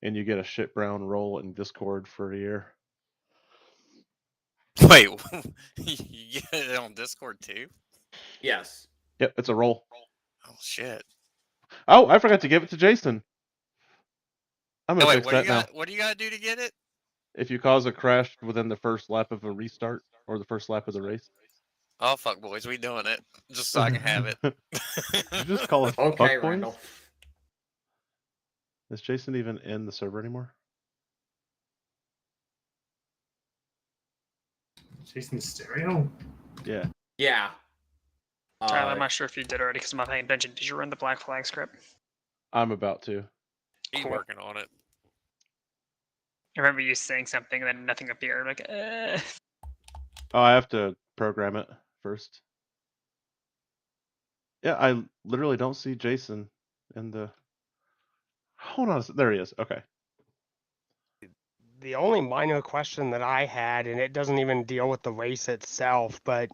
And you get a shit brown roll in Discord for a year. Wait, you get it on Discord too? Yes. Yep, it's a roll. Oh shit. Oh, I forgot to give it to Jason. I'm gonna Wait, fix that now. What do you gotta do to get it? If you cause a crash within the first lap of a restart or the first lap of the race. Oh fuck, boys, we doing it just so I can have it. Did you just call it Okay, fuck boys? Randall. Is Jason even in the server anymore? Jason's stereo? Yeah. Yeah. Tyler, I'm not sure if you did already because I'm not paying attention. Did you run the black flag script? I'm about to. He's working on it. I remember you saying something and then nothing appeared. Like, Oh, I have to program it first. Yeah, I literally don't see Jason in the... Hold on a second. There he is. Okay. The only minor question that I had, and it doesn't even deal with the race itself, but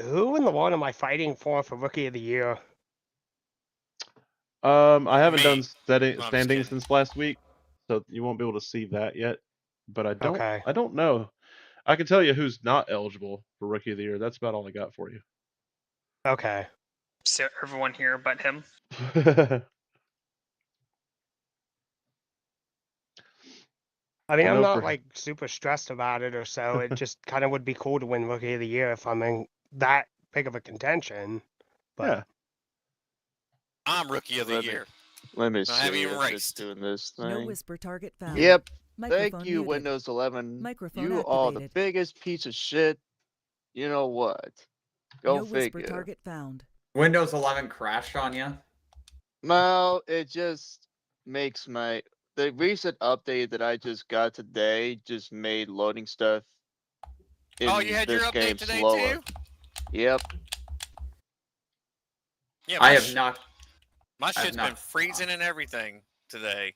who in the world am I fighting for Rookie of the Year? I haven't done I'm standings since last week, so you won't be able to see that yet. But I don't know. I can tell you who's not eligible for Rookie of the Year. That's about all I got for you. Okay. so everyone here but him. I mean, I'm not like super stressed about it or so. It just kind of would be cool to win Rookie of the Year if I'm in that big of a contention. But yeah. I'm Rookie of the Year. Let me I haven't see even if raced. it's doing this thing. No whisper target found. Yep. Microphone Thank you, muted. Windows 11. Microphone You are the activated. biggest piece of shit. You know what? Go No whisper figure. target found. Windows 11 crashed on you? No, it just makes the recent update that I just got today just made loading stuff in Oh, you had this your game update today slower. too? Yep. Yeah, I have not. My I have shit's not- been freezing and everything today.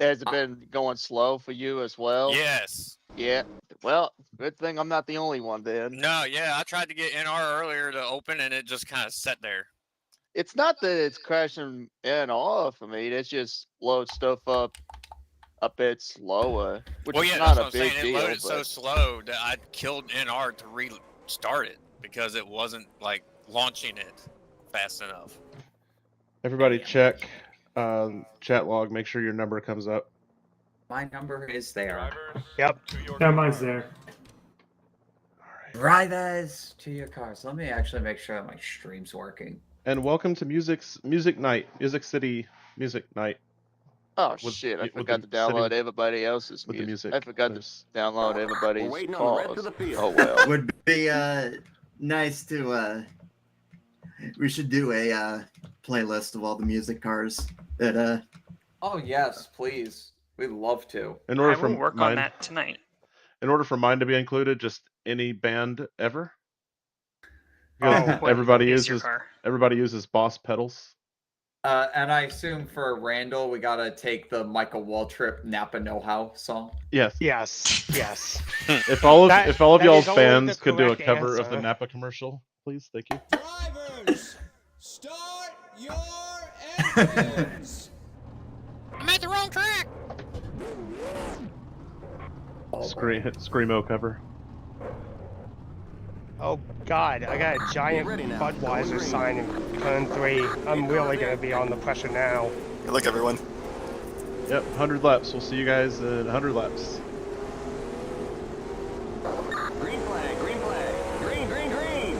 Has it been going slow for you as well? Yes. Yeah. Well, good thing I'm not the only one then. No, yeah, I tried to get NR earlier to open and it just kind of sat there. It's not that it's crashing in off. I mean, it's just load stuff up a bit slower, which Well, is yeah, not that's a what I'm saying. big It deal. loaded so But slow that I killed NR to restart it because it wasn't like launching it fast enough. Everybody check chat log. Make sure your number comes up. My number is there. Yep. Yeah, mine's there. Drivers to your cars. Let me actually make sure that my stream's working. And welcome to Music Night, Music City Music Night. Oh With shit! I with forgot to the sitting- download everybody else's with the music. I forgot to There's- download We're everybody's waiting on the rest calls. of the field. Oh well. Would be nice to we should do a playlist of all the music cars that Oh yes, please. We'd love to. In I order for will work mine, on that tonight. in order for mine to be included, just any band ever. Oh, What everybody is your uses car? Boss pedals. And I assume for Randall, we gotta take the Michael Waltrip Napa Know How song. Yes. yes, yes. If all of That- that y'all's is only the fans could do a correct cover of the answer. Napa commercial, please, thank you. Drivers, start your engines. I'm at the wrong track. Screamo cover. Oh God, I got a giant ready now. Budweiser sign in turn 3. I'm really gonna be on the pressure now. Good luck, everyone. Yep, 100 laps. We'll see you guys in 100 laps. Green flag, green flag. Green, green, green.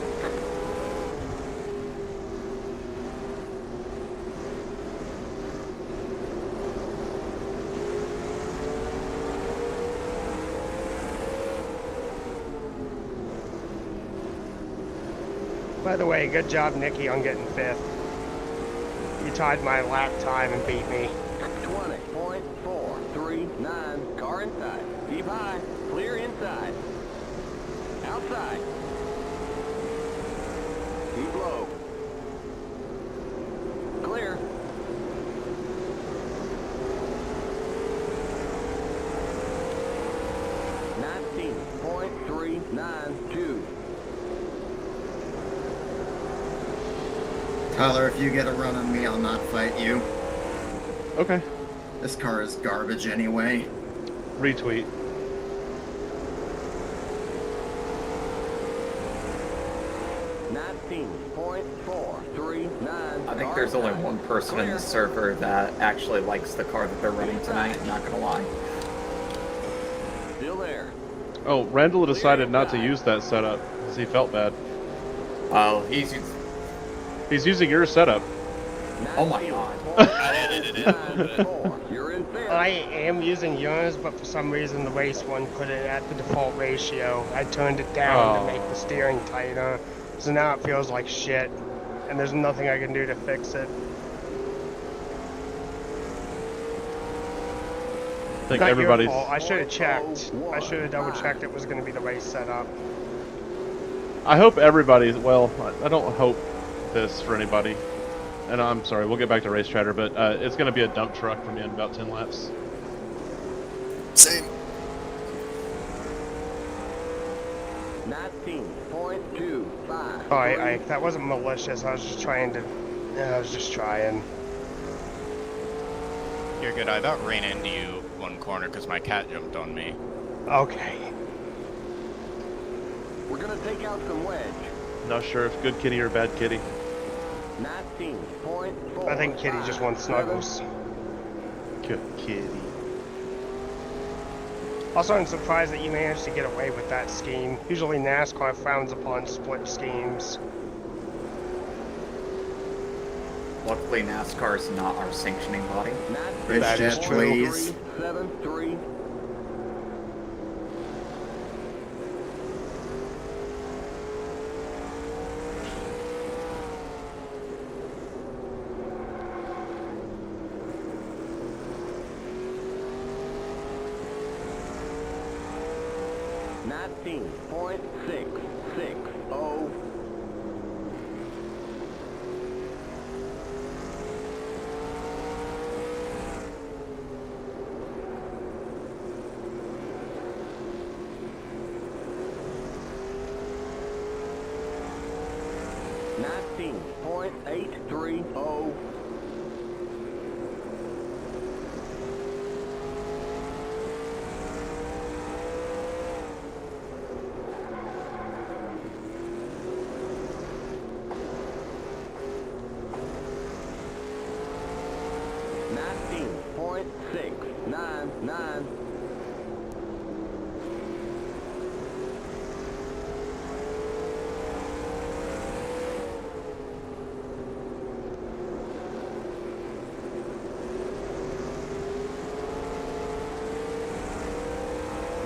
By the way, good job, Nikki, on getting 5th. You tied my lap time and beat me. 20.439. Car inside. Keep high. Clear inside. Outside. Keep low. Clear. .392. Tyler, if you get a run on me, I'll not fight you. Okay. This car is garbage anyway. Retweet. I think there's only one person in the server that actually likes the car that they're running tonight, not gonna lie. Still there. Oh, Randall decided not to use that setup because he felt bad. Well, He's using your setup. oh my god. I edited it. You're in fifth. I am using yours, but for some reason the race one put it at the default ratio. I turned it down to make the steering tighter, so now it feels like shit, and there's nothing I can do to fix it. I think Not everybody's. your fault. I should have checked. I should have double checked it was going to be the race setup. I hope everybody's. Well, I don't hope this for anybody. And I'm sorry, we'll get back to race chatter, but it's going to be a dump truck for me in about 10 laps. Same. 19.25. Oh, that wasn't malicious. I was just trying to. I was just trying. You're good. I about ran into you one corner because my cat jumped on me. Okay. We're gonna take out some wedge. Not sure if good kitty or bad kitty. 19.4. I think Kitty just wants snuggles. Good kitty. Also, I'm surprised that you managed to get away with that scheme. Usually NASCAR frowns upon split schemes. Luckily, NASCAR is not our sanctioning body. That is true. 373. .660. .830. .699.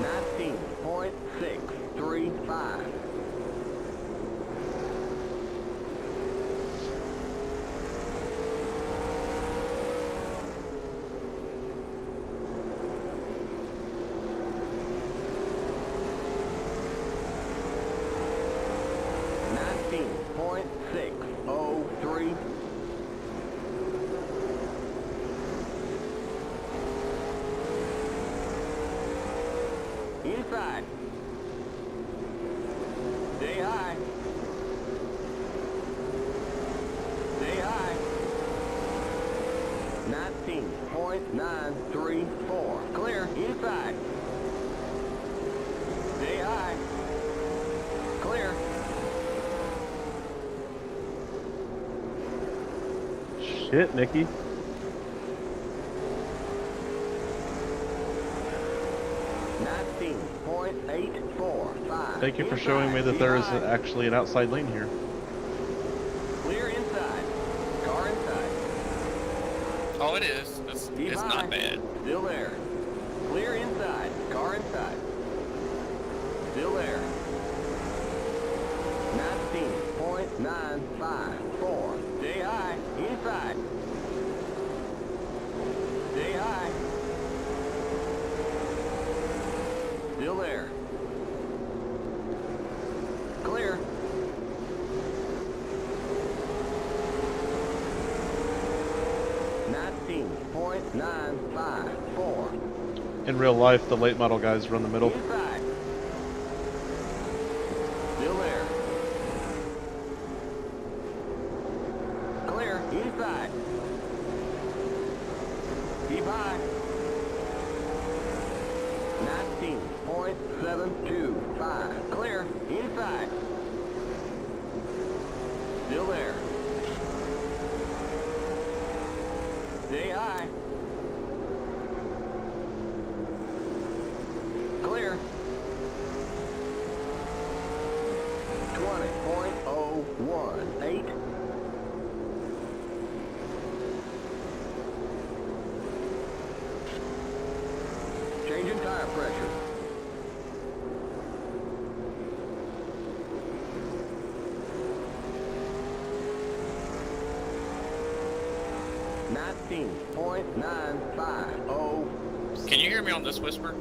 19.635. .603. Inside. Stay high. Stay high. 19.934. Clear. Inside. Stay high. Clear. Shit, Nikki. Thank you for showing me that there is actually an outside lane here. Clear inside. Car inside. Oh, it is. It's not bad. Still there. Clear inside. Car inside. Still there. 19.954. Stay high. Inside. Stay high. Still there. Clear. .954. In real life, the late model guys run the middle. Inside. Still there. Clear. Inside. Keep high. 19.725. Clear. Inside. Still there. Stay high. Clear. 20.018. Changing tire pressure. .950. Can you hear me on this whisper?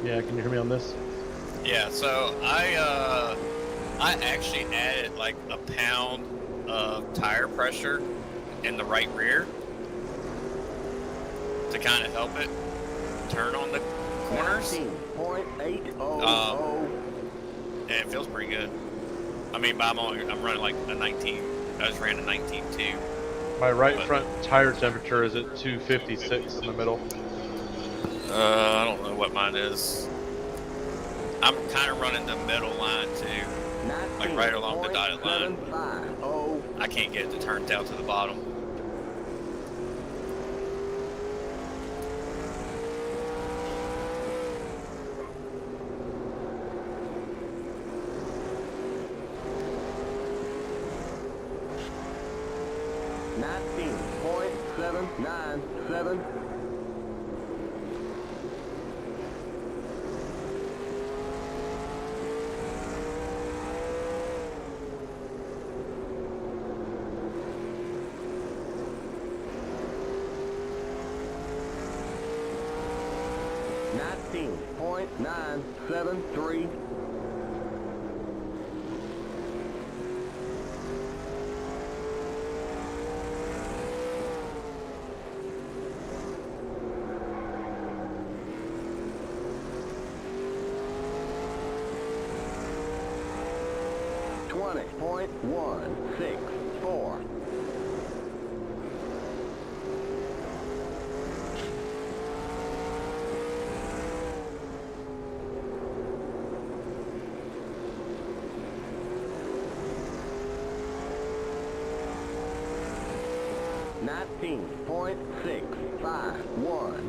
Yeah, can you hear me on this? Yeah, so I actually added like a pound of tire pressure in the right rear to kind of help it turn on the corners. 19.800. And it feels pretty good. I mean, I'm running like a 19. I just ran a 19.2. My right front tire temperature is at 256 in the middle. I don't know what mine is. I'm kind of running the middle line too, like right along the dotted line. I can't get it to turn down to the bottom. .797. .973. .164. .651.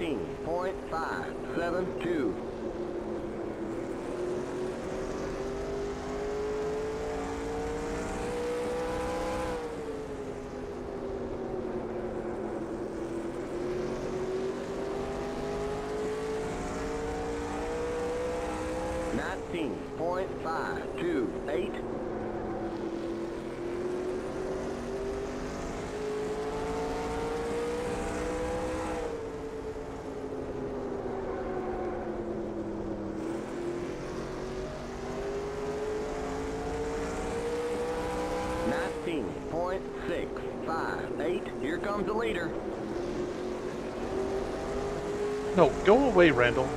19.572. .528. .658. Here comes the leader. No, go away, Randall.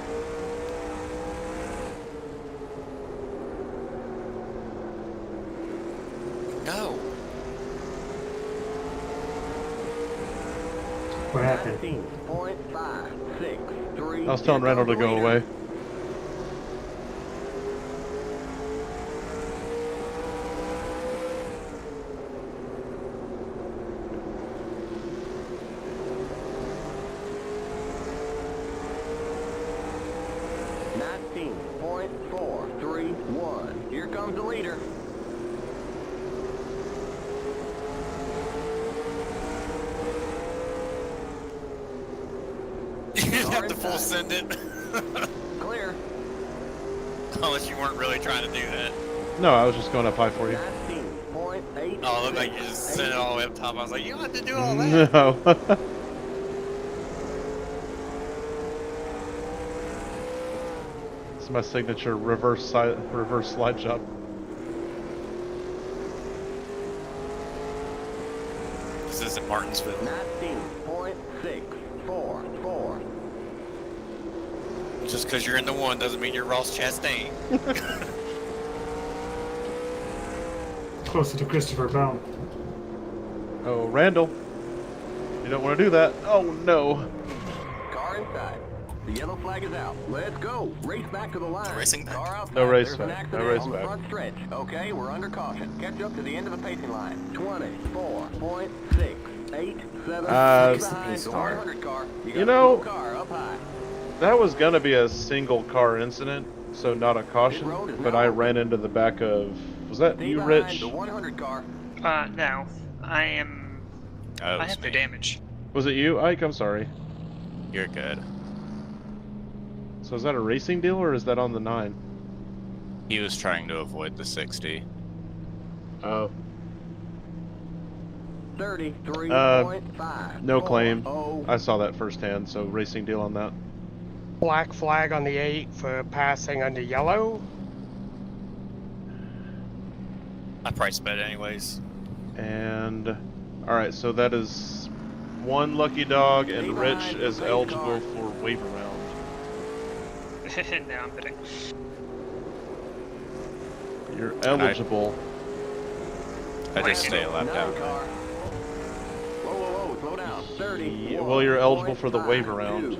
No. What happened? 19.563. I was telling Randall to go away. .431. Here comes the leader. You didn't have to full send it. Clear. Unless you weren't really trying to do that. No, I was just going up high for you. 19.8. Oh, it looked like you just sent it all the way up top. I was like, you don't have to do all that. No. It's my signature reverse slide job. This isn't Martinsville. 19.644. Just because you're in the one doesn't mean you're Ross Chastain. Closer to Christopher Bell. Oh, Randall. You don't want to do that. Oh, no. Car inside. The yellow flag is out. Let's go. Race back to the line. Racing back. Car outside. No race There's an back. accident No race on the back. front stretch. Okay, we're under caution. Catch up to the end of the pacing line. 24.687. Behind the 100 car. You You got know, a full car up high. that was going to be a single car incident, so not a caution, but I ran into the back of... Was that Stay you, behind Rich? the 100 car. No. I am... Oh, I have no damage. Was it you, Ike? I'm sorry. You're good. So is that a racing deal, or is that on the 9? He was trying to avoid the 60. Oh. 33.5. No claim. Oh. I saw that firsthand, so racing deal on that. Black flag on the 8 for passing under yellow. I price bet anyways. And... Alright, so that is one lucky dog, and Rich is eligible for waiver round. No, I'm bidding. You're eligible. I just stay a lap down. Whoa, whoa, whoa, slow down. 30. Yeah, well, you're eligible for the waiver round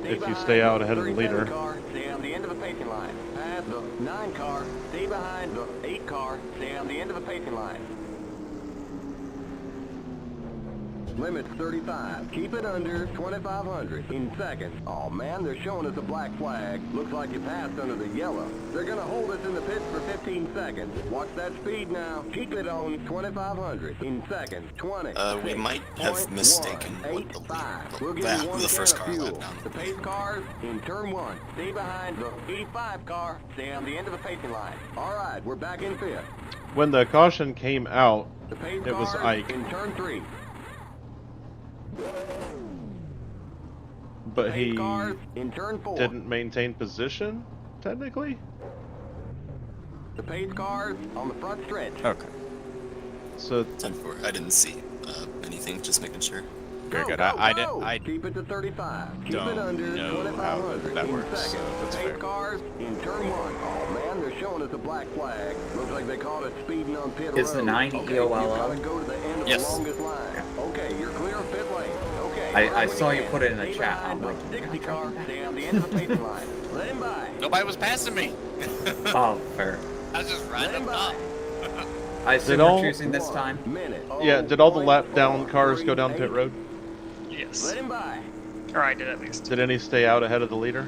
if you stay out ahead of the leader. Stay on the end of the pacing line. Pass the 9 car. Stay behind the 8 car. Stay on the end of the pacing line. Limit 35. Keep it under 2,500 in seconds. Oh man, they're showing us a black flag. Looks like you passed under the yellow. They're gonna hold us in the pits for 15 seconds. Watch that speed now. Keep it on 2,500 in seconds. 20. We might have mistaken what the lead, the first car lap down. The pace cars in turn 1. Stay behind the 85 car. Stay on the end of the pacing line. All right, we're back in 5th. When the caution came out, The pace it was cars Ike. in turn 3. But he Cars in turn 4. didn't maintain position, technically? The pace cars on the front stretch. Okay. So 10-4. I didn't see anything. Just making sure. Very Go, good. go, I go. didn't. I Keep it to 35. Keep don't it under know 2,500 how that in works, so seconds. that's The pace fair. cars in turn 1. Oh man, they're showing us a black flag. Looks like they caught it speeding on pit road. Is the 9 okay, EOLO? You gotta go to the end of Yes. the longest line. Okay, you're clear of pit lane. Okay. I right saw when you can. put it in the Stay chat. behind I'm like, the 60 car. Stay on the end of the pacing line. Let him by. Nobody was passing me. Oh, fair. I was just Let riding him up by. top. I assume Did we're all- choosing this time. Minute. yeah, did all the lap down cars go down pit road? Yes. Let him by. Or I did at least. Did any stay out ahead of the leader?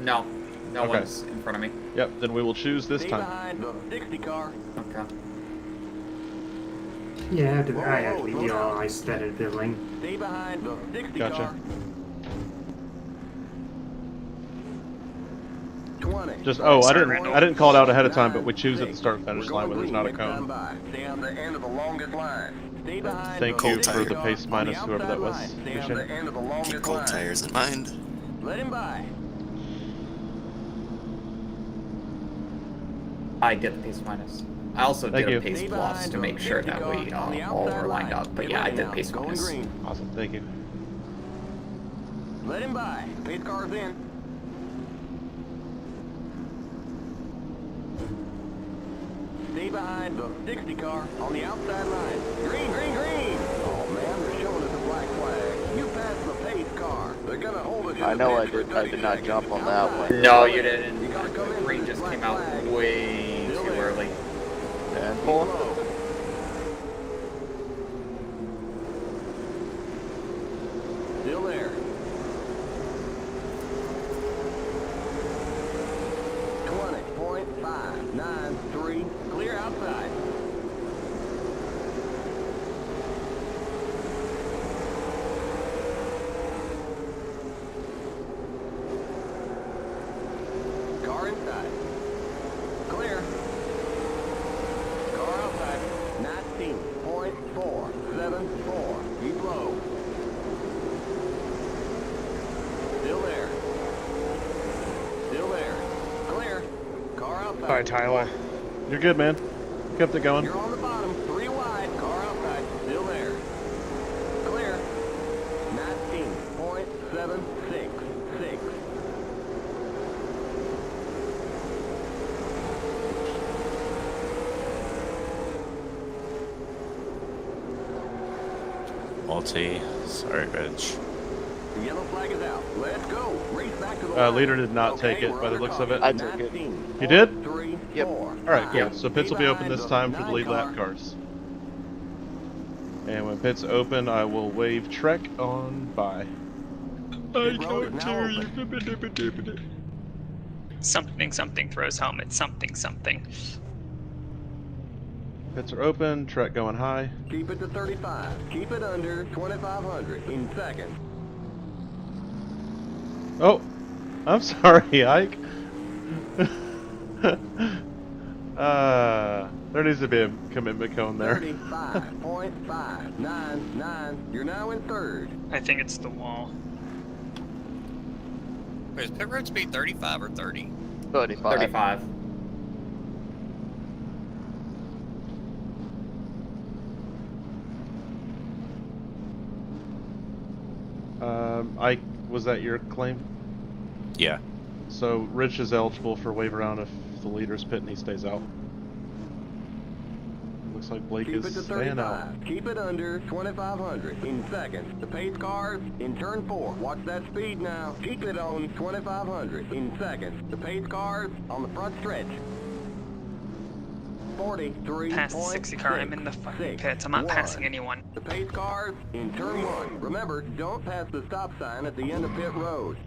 No. No Okay. one's in front of me. Yep, then we will choose this Stay time. behind the 60 car. Okay. Yeah, I had to leave the I started building. Stay behind the 60 Gotcha. car. 20. Just Sorry, I Randall. didn't call it out ahead of time, but we choose at the start finish line where there's not a Next time cone. by. Stay on the end of the longest line. Stay behind Thank the you 60 for the car pace on minus the whoever that outside was. line. Stay on Appreciate the it. end of the Keep longest cold line. tires in mind. Let him by. I did the pace minus. I also Thank did you. a pace plus to make sure that we all were lined up. But yeah, I did pace Going minus. green. Awesome, thank you. Let him by. Pace car's in. Stay behind the 60 car on the outside line. Green, green, green! Oh man, they're showing us a black flag. You passed the pace car. They're gonna hold us in I the know pits for I 30 did not seconds. jump on that Outside. one. No, you didn't. You gotta come in Green with just the came black out flag. way Still too there. early. And pull. Still there. 20.593. Clear outside. Car inside. Clear. Car outside. 19.474. Keep low. Still there. Still there. Clear. Car outside. Alright, Tyler. You're good, man. Kept it going. You're on the bottom. 3 wide. Car outside. Still there. Clear. 19.766. Multi. Sorry, bitch. The yellow flag is out. Let's go. Race back to the line. Leader did not Okay, take it we're by the under looks of it. I took it. You did? 19.34. Alright, cool. Yep. So pits will be open this time for the lead lap car. cars. And when pits open, I will wave Trek on by. Pit road is now open. Something, something throws helmet. Something, something. Pits are open, Trek going high. Keep it to 35. Keep it under 2,500 in second. Oh, I'm sorry, Ike. There needs to be a commitment cone there. 35.599. You're now in third. I think it's the wall. Wait, is pit road speed 35 or 30? 35. 35. Ike, was that your claim? Yeah. So Rich is eligible for wave around if the leader's pit and he stays out. Looks like Blake Keep it is to staying out. 35. Keep it under 2,500 in second. The pace cars in turn 4. Watch that speed now. Keep it on 2,500 in second. The pace cars on the front stretch. 43. Past the 60 car, I'm in the fucking pits. I'm not passing anyone. The pace cars in turn 1. Remember, don't pass the stop sign at the end of pit road.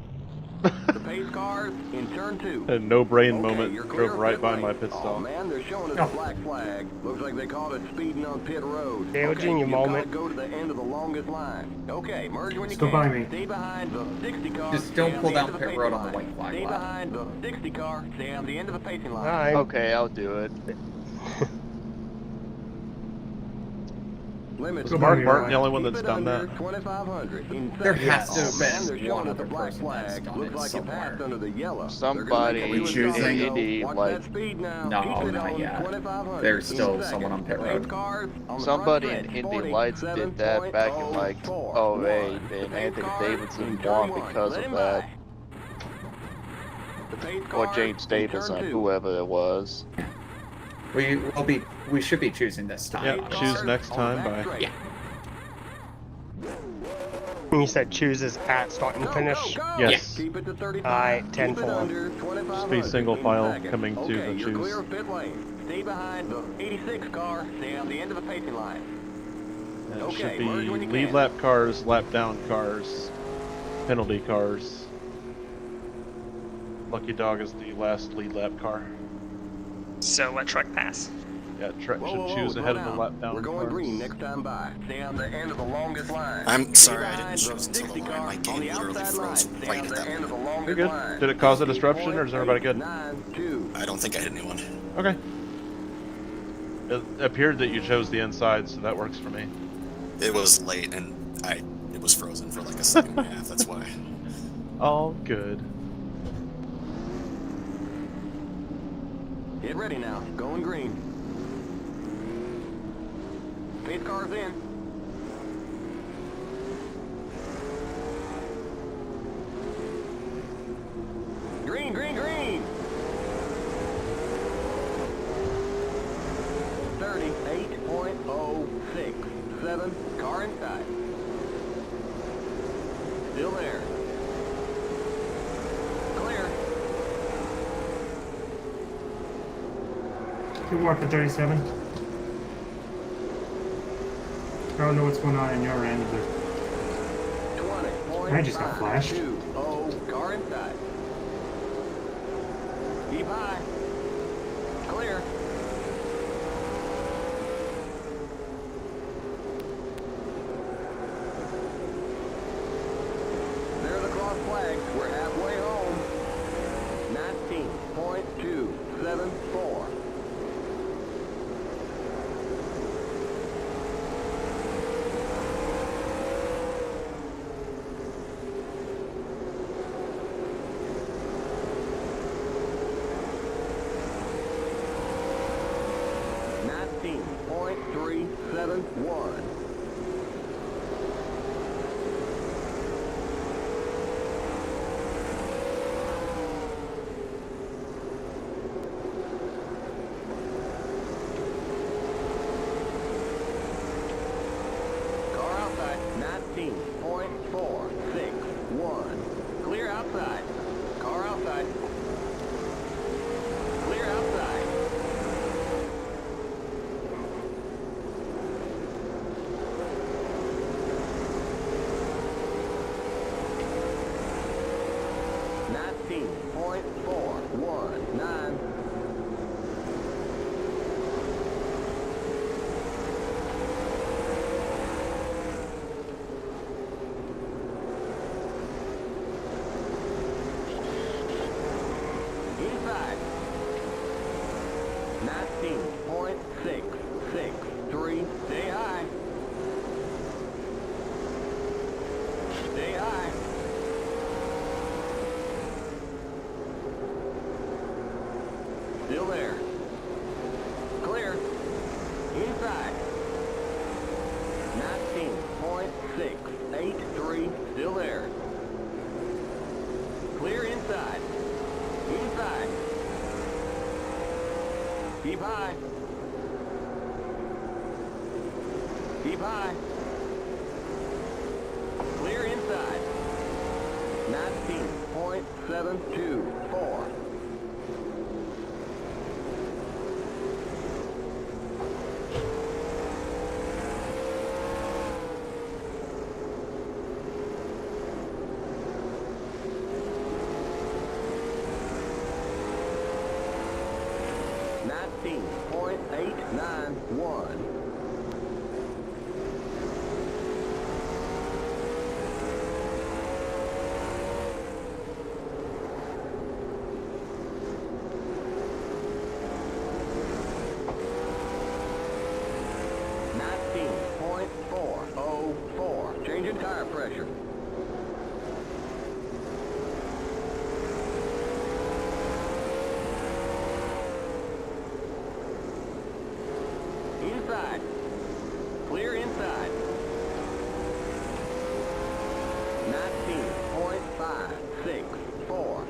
The pace cars in turn 2. A no-brain Okay, moment, you're clear drove of right pit by lane. my pit Oh stop. man, they're showing us a black flag. Looks like they called it speeding on pit road. Dale Okay, Jr. you've moment. gotta go to the end of the longest line. Okay, merge when you Still can. by me. Stay behind the 60 car. Just Stay don't on pull the down end of pit pacing road on the line. white flag Stay lap. behind the 60 car. Stay on the end of the pacing line. Alright. Okay, I'll do it. Limits Was Mark Martin the only one Keep that's it done under that? 2,500 in There second. has to have Oh, man, been they're one showing us other a black person that's flag. done Looks it like you somewhere. passed under the yellow. Somebody They're gonna make in you a stop Indy, sign, though. like- Watch that speed now. No, Keep it not on yet. 2,500 There's in still second. someone on pit Pace road. cars on the Somebody front in stretch, Indy Lights did that back in like 47.04. 08, The and pace Anthony cars Davidson in won turn 1. because Let of him that. by. The pace Or cars James in Davidson, turn 2. whoever it was. We should be choosing this time. Yep, obviously. choose next On the time back by. straight. Yeah. You said chooses at start and Go, finish. go, go. Yes. Keep it to 35. Alright, Keep 10 it for. under 2,500 Just be single in file second. coming to okay, the you're choose. clear of pit lane. Stay behind the 86 car. Stay on the end of the pacing line. And it Okay, should be merge when you lead can. lap cars, lap down cars, penalty cars. Lucky Dog is the last lead lap car. So let truck pass. Yeah, Trek should choose ahead of the lap down. We're going green next time by. Stay on the end of the longest line. I'm sorry I didn't choose until the line. My game literally froze right at that moment. You're good. Did it cause a disruption, or is everybody good? I don't think I hit anyone. Okay. It appeared that you chose the inside, so that works for me. It was late, and it was frozen for like a second and a half, that's why. All good. Get ready now. Going green. Pace cars in. Green, green, green. 38.067. Car inside. Still there. Clear. Good work for 37. I don't know what's going on in your end, but 20. I just got flashed. 20. Car inside. Keep high. Clear. There the cross flags. We're halfway home. 19.274. .371. Car outside. 19.461. Clear outside. Car outside. Clear outside. .419. Inside. 19.663. Stay high. Stay high. Still there. Clear. Inside. 19.683. Still there. Clear inside. Inside. Keep high. Keep high. Clear inside. 19.724. .891. .404. Changing tire pressure. Inside. Clear inside. 19.564.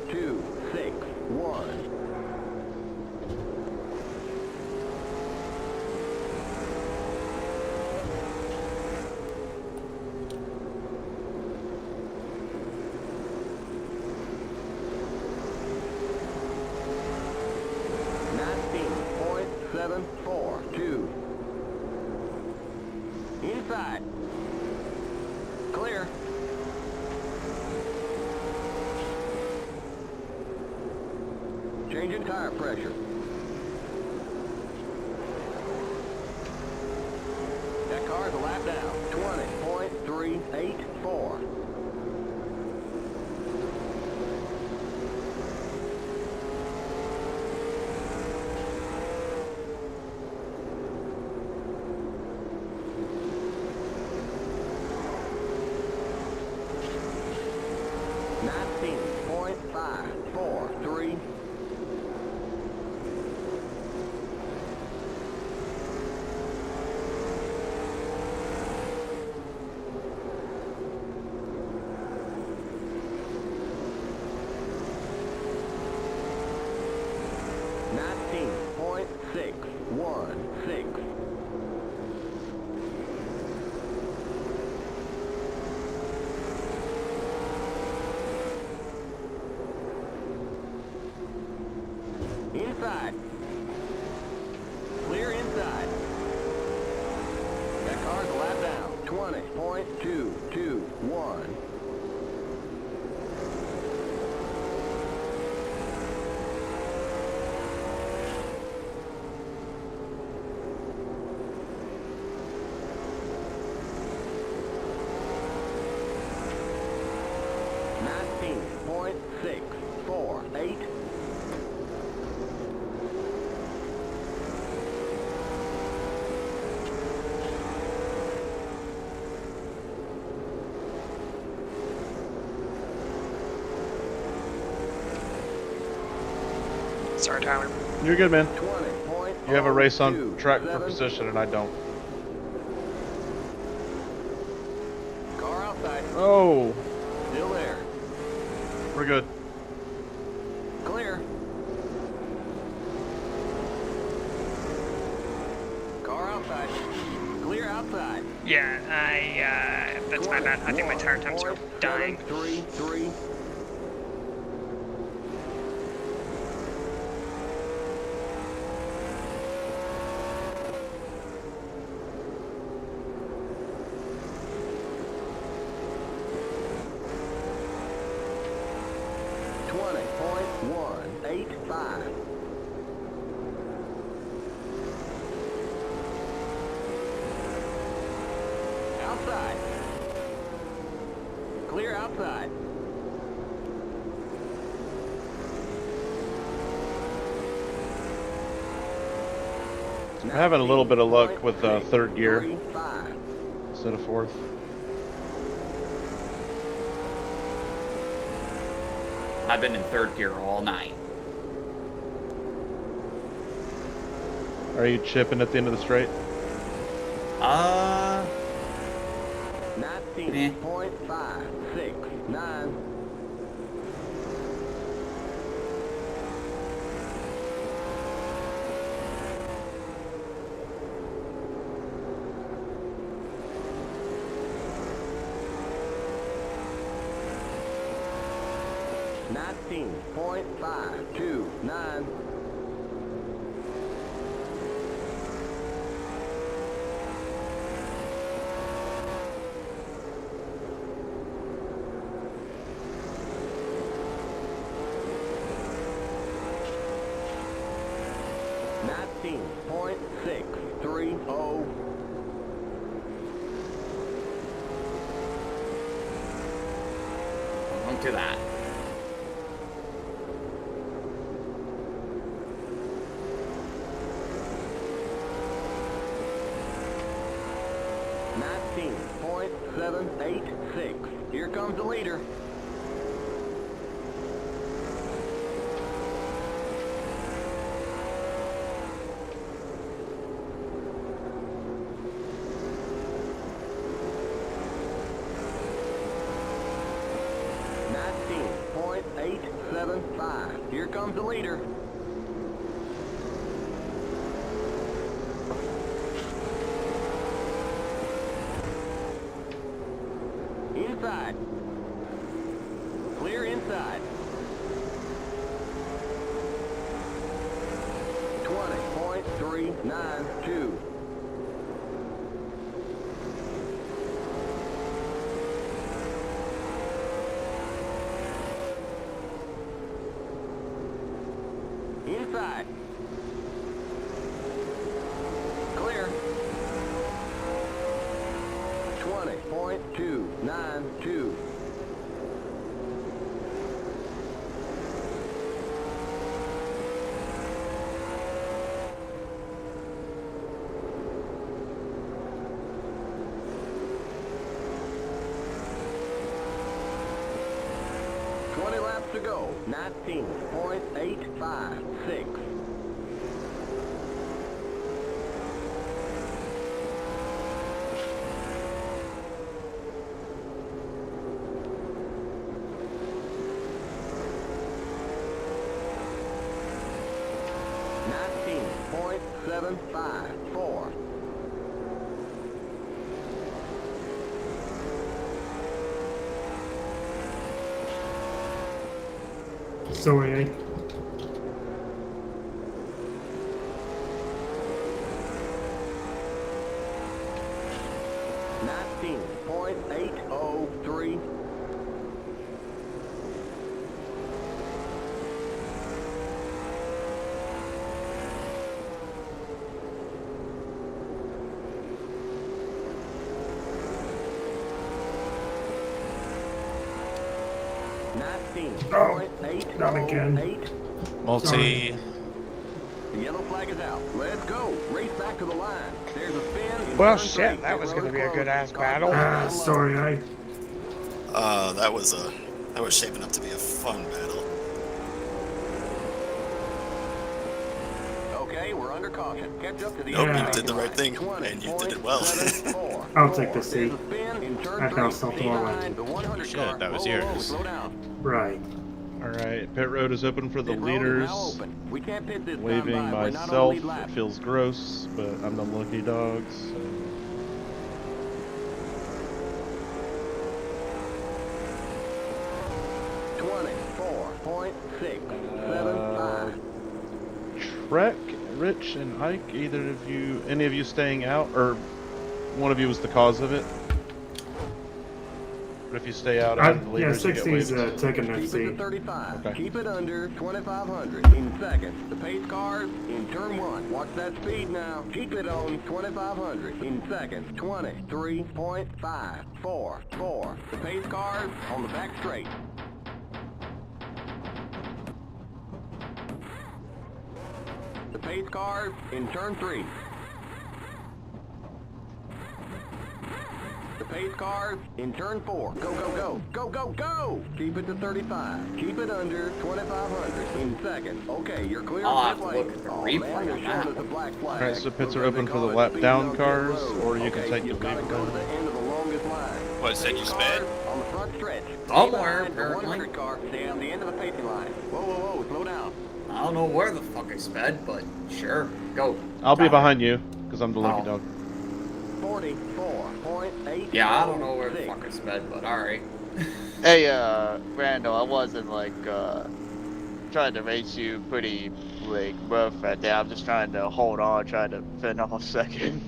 .261. Inside. Clear. Changing tire pressure. That car's a lap down. 20.384. .543. .616. Inside. Clear inside. That car's a lap down. 20.221. .648. Sorry, Tyler. You're good, man. 20. You have a race on track for position, and I don't. Car outside. Oh, Still there. we're good. Clear. Car outside. Clear outside. Yeah, that's my bad. I think my tire temps are dying. 733. .185. Outside. Clear outside. I'm having a little bit of luck with third gear instead of fourth. I've been in third gear all night. Are you chipping at the end of the straight? 19.569. .529. .630. On to that. .786. Here comes the leader. .875. Here comes the leader. Inside. Clear inside. 20.392. 20.292. Laps to go. 19.856. .754. Sorry, eh? .803. Oh, not again. Multi. The yellow flag is out. Let's go. Race back to the line. There's a spin. Well, shit, that was going to be a good ass battle. Sorry, I. That was shaping up to be a fun battle. Okay, we're under caution. Catch up to the Nope, you did the right thing, and you did it well. I'll take the seat. I've now stopped all right. Shit, that was yours. Right. Alright, pit road is open for the leaders. Waving myself, it feels gross, but I'm the lucky dog, so... Trek, Rich, and Ike, any of you staying out, or one of you was the cause of it? But if you stay out, the leaders, yeah, you get 60's waived. taking their Keep it seat. to 35. Okay. Keep it under 2,500 in second. The pace cars in turn 1. Watch that speed now. Keep it on 2,500 in second. 23.544. The pace cars on the back straight. The pace cars in turn 3. The pace cars in turn 4. Go, go, go. Go, go, go! Keep it to 35. Keep it under 2,500 in second. Okay, you're clear of pit lane. Oh man, you're showing us a black flag. Alright, so pits are open for the lap down cars, or you can take the you've got to lead go to the one. end of the longest line. What, said you sped? On the front stretch. Somewhere, Stay behind the 100 car. Stay on the end of the pacing line. Whoa, whoa, whoa, slow down. I don't know where the fuck I sped, but sure, go. I'll be behind you, because I'm the lucky dog. 44.8. Yeah, I don't know where the fuck I sped, but alright. Hey, Randall, I wasn't like trying to race you pretty like rough right there. I'm just trying to hold on, trying to fend off second.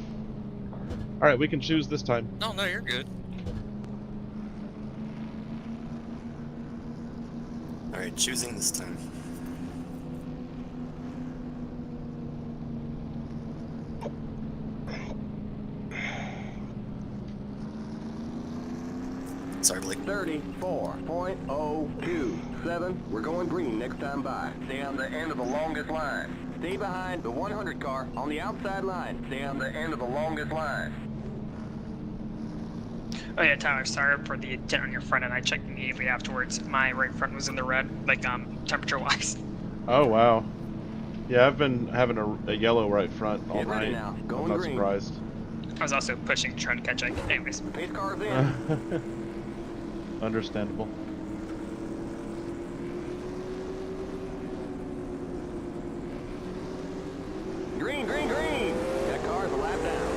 Alright, we can choose this time. No, you're good. Alright, choosing this time. Sorry, Blake. 34.027. We're going green next time by. Stay on the end of the longest line. Stay behind the 100 car on the outside line. Stay on the end of the longest line. Oh yeah, Tyler, sorry for the dent on your front end. I checked immediately afterwards. My right front was in the red, like temperature-wise. Oh, wow. Yeah, I've been having a yellow right front all Get ready night. now. I'm Going not green. surprised. I was also pushing, trying to catch Ike. Anyways. Pace car's in. Understandable. Green, green, green. That car's a lap down.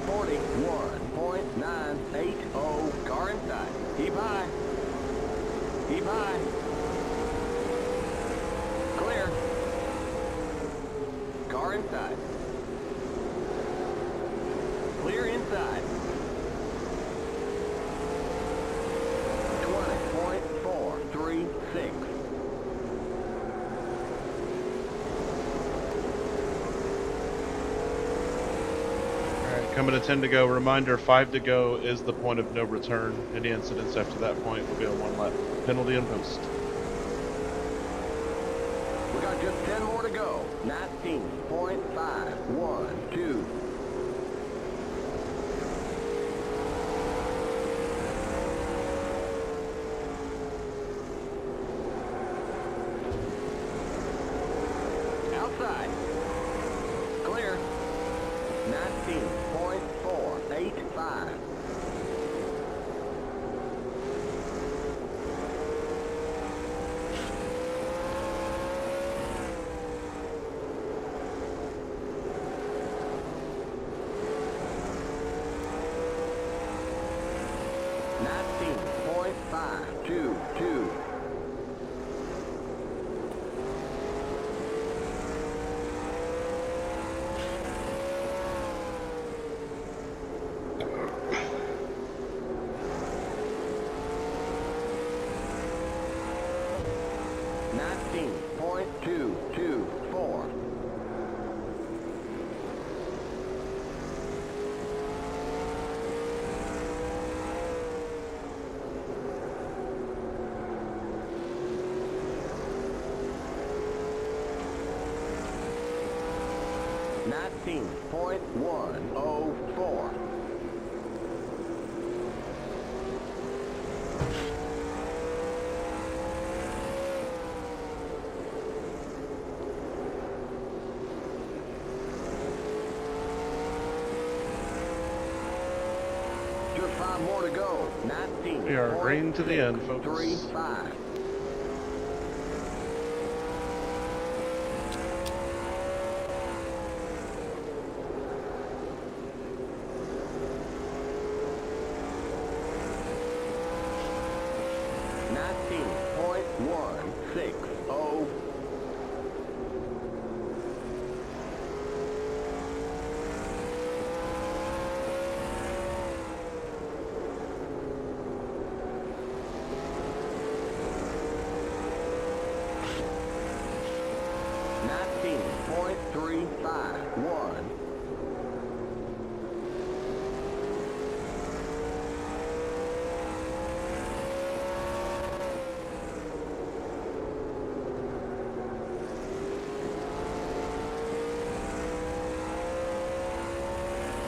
41.980. Car inside. Keep high. Keep high. Clear. Car inside. Clear inside. 20.436. coming to 10 to go. Reminder, 5 to go is the point of no return. Any incidents after that point will be a 1-lap penalty and post. We got just 10 more to go. 19.512. Outside. Clear. 19.485. .522. .224. .104. Just 5 more to go. 19. We are green to the end, folks. 35. .160. .351.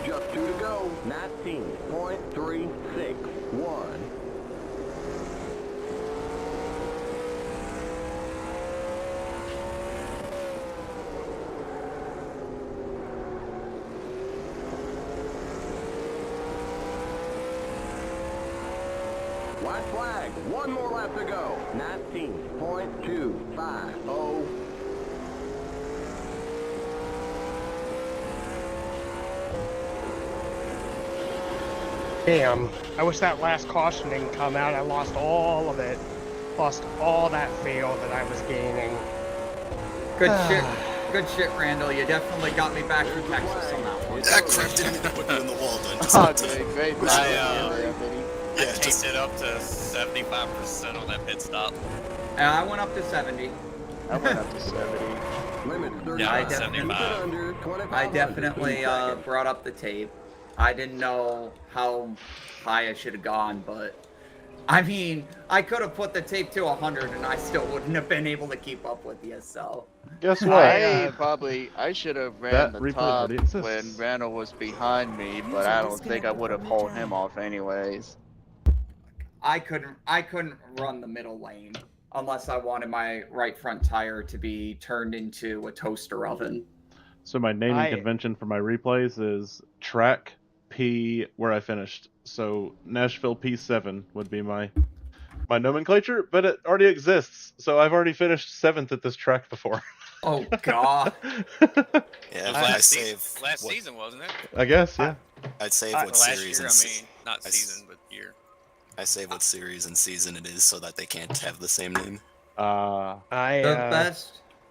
Just 2 to go. 19.361. White flag. 1 more lap to go. 19.250. Damn. I wish that last caution didn't come out. I lost all of it. Lost all that field that I was gaining. Good shit. Good shit, Randall. You definitely got me back from Texas on that one. That crap didn't even put you in the wall, then. Just Great. I taked it up to 75% on that pit stop. And I went up to 70. I went up to 70. Yeah, I I 75. I definitely brought up the tape. I didn't know how high I should have gone, but I mean, I could have put the tape to 100 and I still wouldn't have been able to keep up with you, so. Guess what? I should have ran the top when Randall was behind me, but I don't think I would have pulled him off anyways. I couldn't run the middle lane unless I wanted my right front tire to be turned into a toaster oven. So my naming convention for my replays is track P where I finished. So Nashville P7 would be my nomenclature, but it already exists. So I've already finished 7th at this track before. Oh God. Yeah, last season, wasn't it? I guess, yeah. I'd save what last series year, and I mean, not season, but year. I save what series and season it is so that they can't have the same name.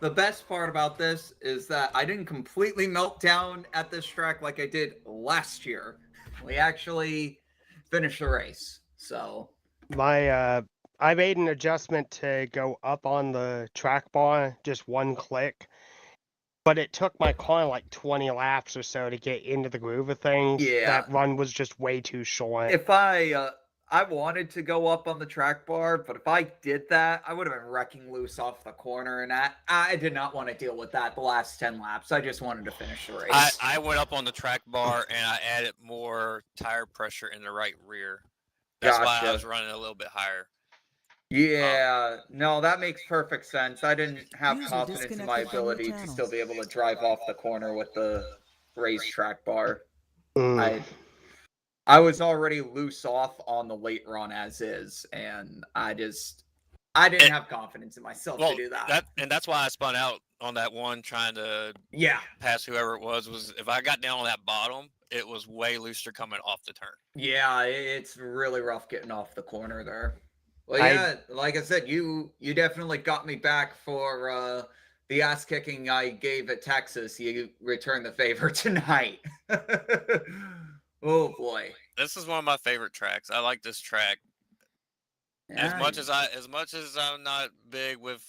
The best part about this is that I didn't completely melt down at this track like I did last year. We actually finished the race, so. I made an adjustment to go up on the track bar, just 1 click, But it took my car like 20 laps or so to get into the groove of things. Yeah. That run was just way too short. If I wanted to go up on the track bar, but if I did that, I would have been wrecking loose off the corner, and I did not want to deal with that the last 10 laps. I just wanted to finish the race. I went up on the track bar and I added more tire pressure in the right rear. That's why I was running a little bit higher. Yeah, no, that makes perfect sense. I didn't have confidence in my ability to still be able to drive off the corner with the racetrack bar. I was already loose off on the late run as is, and I didn't have confidence in myself to do that. And that's why I spun out on that one trying to pass whoever it was if I got down on that bottom, it was way looser coming off the turn. Yeah, it's really rough getting off the corner there. Well, yeah, like I said, you definitely got me back for the ass kicking I gave at Texas. You returned the favor tonight. Oh boy, this is one of my favorite tracks. I like this track. Yeah. As much as I'm not big with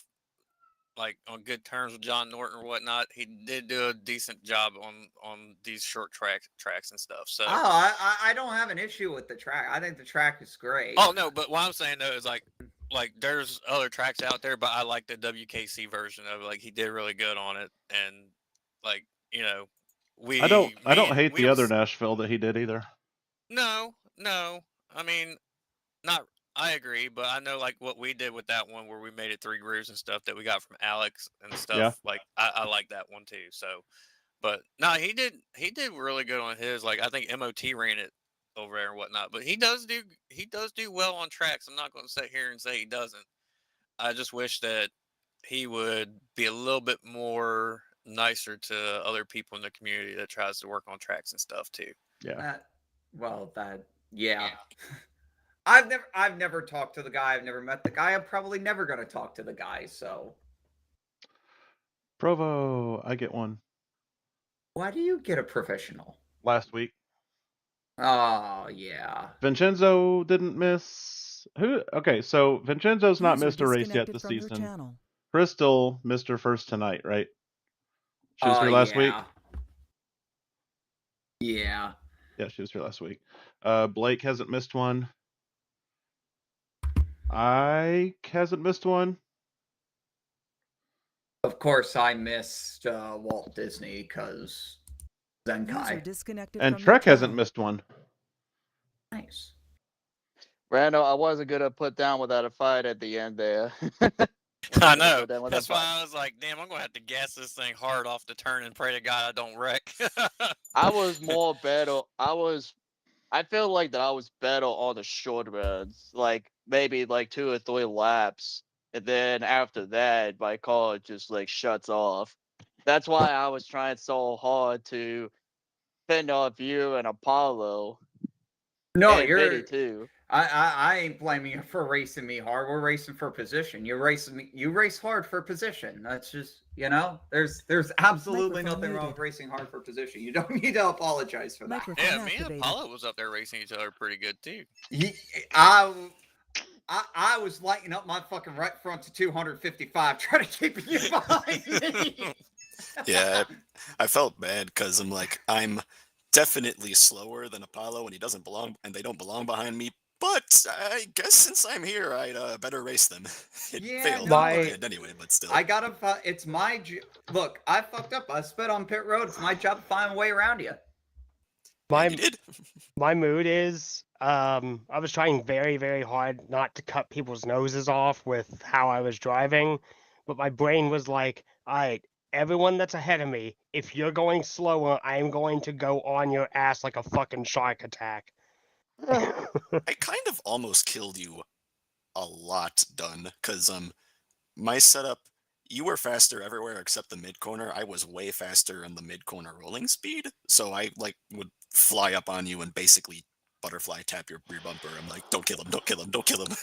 like on good terms with John Norton or whatnot, he did do a decent job on these short tracks and stuff. So I don't have an issue with the track. I think the track is great. Oh no, but what I'm saying though is like there's other tracks out there, but I like the WKC version of it. Like he did really good on it, and like I don't hate the other Nashville that he did either. No, I mean, not. I agree, but I know like what we did with that one where we made it 3 grooves and stuff that we got from Alex and stuff. Yeah. Like I like that one too. So, but no, he did really good on his. Like I think MOT ran it over there and whatnot, but he does do well on tracks. I'm not going to sit here and say he doesn't. I just wish that he would be a little bit more nicer to other people in the community that tries to work on tracks and stuff too. Yeah. Yeah. I've never talked to the guy. I've never met the guy. I'm probably never going to talk to the guy. So, Provo, I get one. Why do you get a professional? Last week. Oh yeah. Vincenzo didn't miss. Who? Okay, so Vincenzo's not missed a race yet this season. Crystal missed her first tonight, right? She was here last week. Yeah. Yeah, she was here last week. Blake hasn't missed one. Ike hasn't missed one. Of course, I missed Walt Disney because Zenkai. And Trek hasn't missed one. Nice. Randall, I wasn't gonna put down without a fight at the end there. I know. That's why I was like, damn, I'm gonna have to gas this thing hard off the turn and pray to God I don't wreck. I was more better. I feel like that I was better on the short runs, like maybe like 2 or 3 laps, and then after that, my car just like shuts off. That's why I was trying so hard to fend off you and Apollo. No, and you're Vinny too. I ain't blaming you for racing me hard. We're racing for position. You race hard for position. That's just, there's absolutely nothing wrong with racing hard for position. You don't need to apologize for that. Yeah, me and Apollo was up there racing each other pretty good too. I was lighting up my fucking right front to 255, trying to keep you behind me. Yeah, I felt bad because I'm definitely slower than Apollo, and they don't belong behind me. But I guess since I'm here, I'd better race them. It failed anyway, but still. I gotta. It's my look. I fucked up. I spit on pit road. It's my job to find a way around you. My mood is I was trying very, very hard not to cut people's noses off with how I was driving, but my brain was like, all right, everyone that's ahead of me, if you're going slower, I'm going to go on your ass like a fucking shark attack. I kind of almost killed you a lot, Done, because my setup, you were faster everywhere except the mid corner. I was way faster in the mid corner rolling speed, so I would fly up on you and basically butterfly tap your rear bumper. I'm like, don't kill him, don't kill him, don't kill him.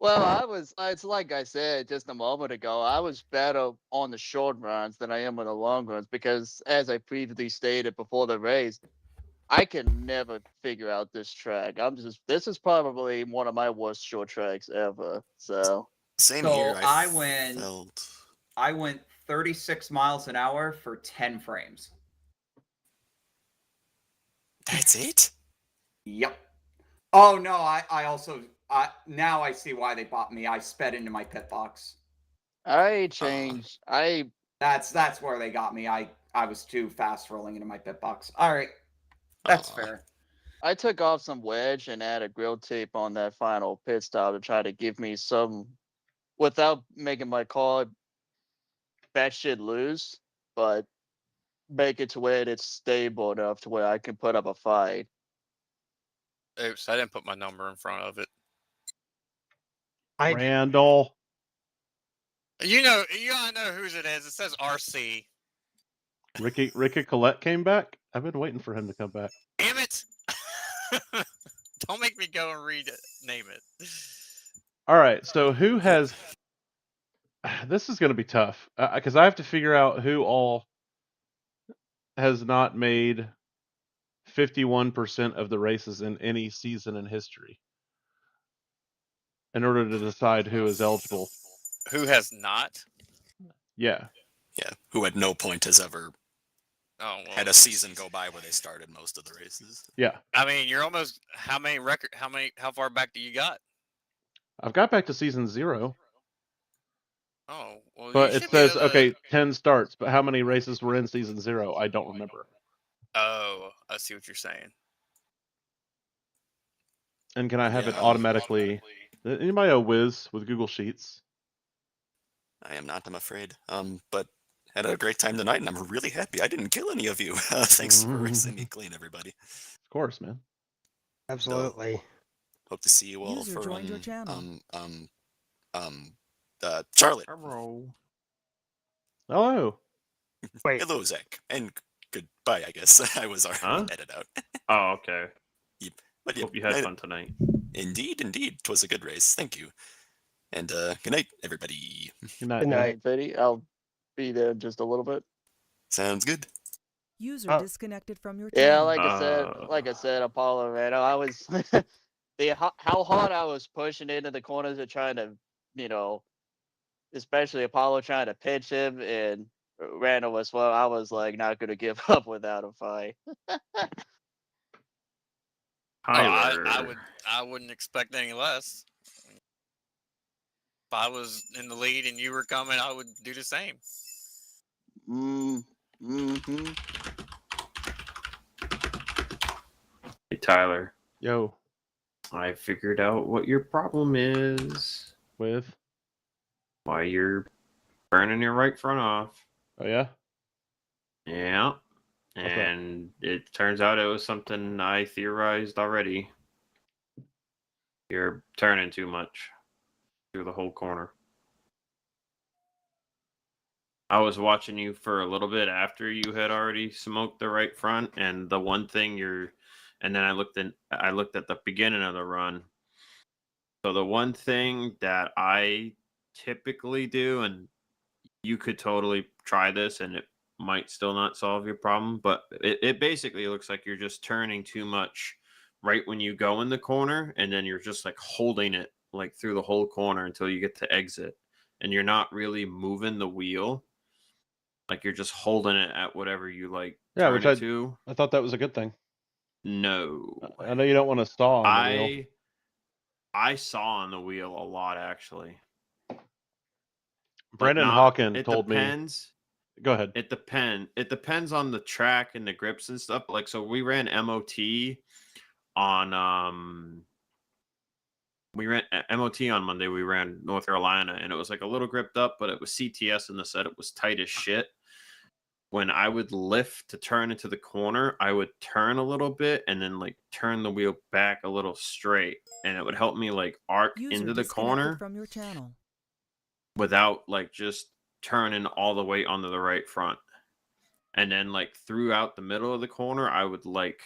Well, it's like I said just a moment ago, I was better on the short runs than I am on the long runs because, as I previously stated before the race, I can never figure out this track. This is probably one of my worst short tracks ever. So same here. I went 36 miles an hour for 10 frames. That's it? Yep. Oh no, I also now I see why they bought me. I sped into my pit box. I changed. That's where they got me. I was too fast rolling into my pit box. All right, that's fair. I took off some wedge and added grill tape on that final pit stop to try to give me some, without making my car batshit loose, but make it to where it's stable enough to where I can put up a fight. Oops, I didn't put my number in front of it. Randall. You gotta know whose it is. It says RC. Ricky Collette came back? I've been waiting for him to come back. Damn it! Don't make me go and name it. All right, so who has... This is going to be tough, because I have to figure out who all has not made 51% of the races in any season in history in order to decide who is eligible. Who has not? Yeah. Yeah, who at no point has ever had a season go by where they started most of the races. Yeah. I mean, you're almost... How far back do you got? I've got back to season 0. Oh, well, but you it should says, be able to... okay, 10 starts, but how many races were in season 0? I don't remember. Oh, I see what you're saying. And can I have it automatically... Anybody a whiz with Google Sheets? I am not, I'm afraid. But had a great time tonight, and I'm really happy I didn't kill any of you. Thanks for seeing me clean, everybody. Of course, man. Absolutely. Hope to see you all User for joined your channel. Charlotte. Hello. Wait. Hello, Zach, and goodbye. I guess I was already edited out. Oh, okay. Yep. But Hope you had fun tonight. Indeed. 'Twas a good race. Thank you. And good night, everybody. Good night, Good night, Betty. I'll be there in just a little bit. Sounds good. User disconnected from your Yeah, channel. like I said, Apollo, man. I was how hard I was pushing into the corners and trying to, especially Apollo trying to pitch him and Randall as well. I was like not gonna give up without a fight. I wouldn't expect any less. If I was in the lead and you were coming, I would do the same. Hey, Tyler. Yo. I figured out what your problem is. With? Why you're burning your right front off. Oh, yeah? Yeah. And it turns out it was something I theorized already. You're turning too much through the whole corner. I was watching you for a little bit after you had already smoked the right front, and the one thing and then I looked at the beginning of the run. So the one thing that I typically do, and you could totally try this and it might still not solve your problem, but it basically looks like you're just turning too much right when you go in the corner, and then you're just like holding it like through the whole corner until you get to exit, and you're not really moving the wheel. Like you're just holding it at whatever you like. Yeah, turn which it to. I thought that was a good thing. No. I know you don't want to stall on the wheel. I saw on the wheel a lot, actually. Brendan Hawken told depends. me. Go ahead. It depends on the track and the grips and stuff. Like, so we ran MOT on Monday. We ran North Carolina, and it was like a little gripped up, but it was CTS in the set. It was tight as shit. When I would lift to turn into the corner, I would turn a little bit and then like turn the wheel back a little straight, and it would help me like arc into the corner from your channel without like just turning all the way onto the right front. And then like throughout the middle of the corner, I would like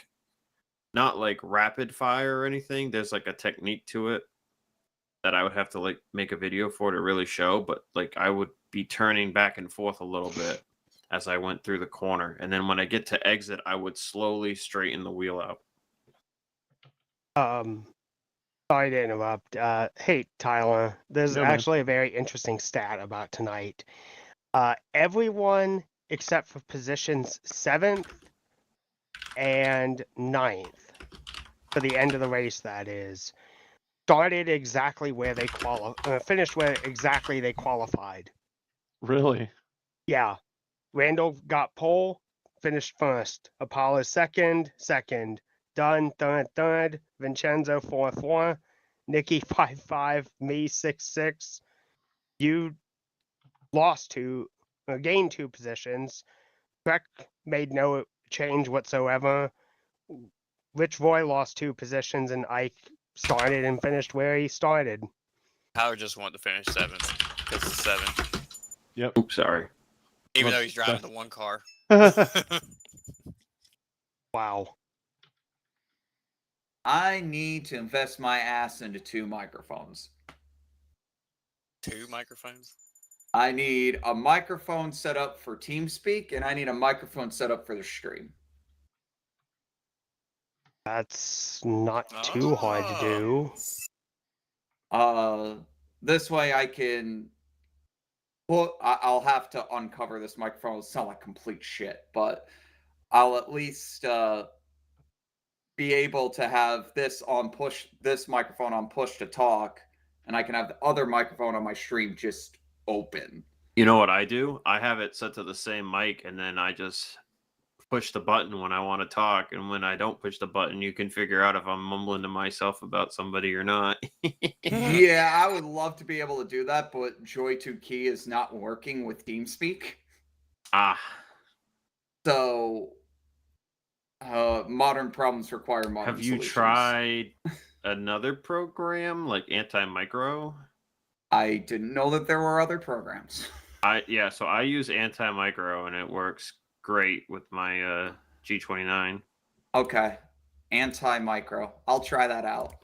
not like rapid fire or anything. There's like a technique to it that I would have to like make a video for to really show, but like I would be turning back and forth a little bit as I went through the corner. And then when I get to exit, I would slowly straighten the wheel out. Sorry to interrupt. Hey, Tyler, there's Yeah, man. actually a very interesting stat about tonight. Everyone except for positions 7th and 9th, for the end of the race, that is, started exactly where they finished where exactly they qualified. Really? Yeah. Randall got pole, finished first. Apollo second, Dunn third, Vincenzo 4-4, Nikki 5-5, me 6-6. You gained 2 positions. Trek made no change whatsoever. Rich Roy lost 2 positions, and Ike started and finished where he started. Howard just wanted to finish 7th because it's 7. Yep. Oops, sorry. Even though he's driving the one car. Wow. I need to invest my ass into 2 microphones. 2 microphones? I need a microphone set up for TeamSpeak, and I need a microphone set up for the stream. That's not too hard to do. This way I can. Well, I'll have to uncover this microphone. It'll sound like complete shit, but I'll at least be able to have this microphone on push to talk, and I can have the other microphone on my stream just open. You know what I do? I have it set to the same mic, and then I just push the button when I want to talk, and when I don't push the button, you can figure out if I'm mumbling to myself about somebody or not. Yeah, I would love to be able to do that, but Joy2Key is not working with TeamSpeak. Ah. So, modern problems require modern Have you solutions. tried another program like Anti-Micro? I didn't know that there were other programs. So I use Anti-Micro, and it works great with my G29. Okay. Anti-Micro. I'll try that out.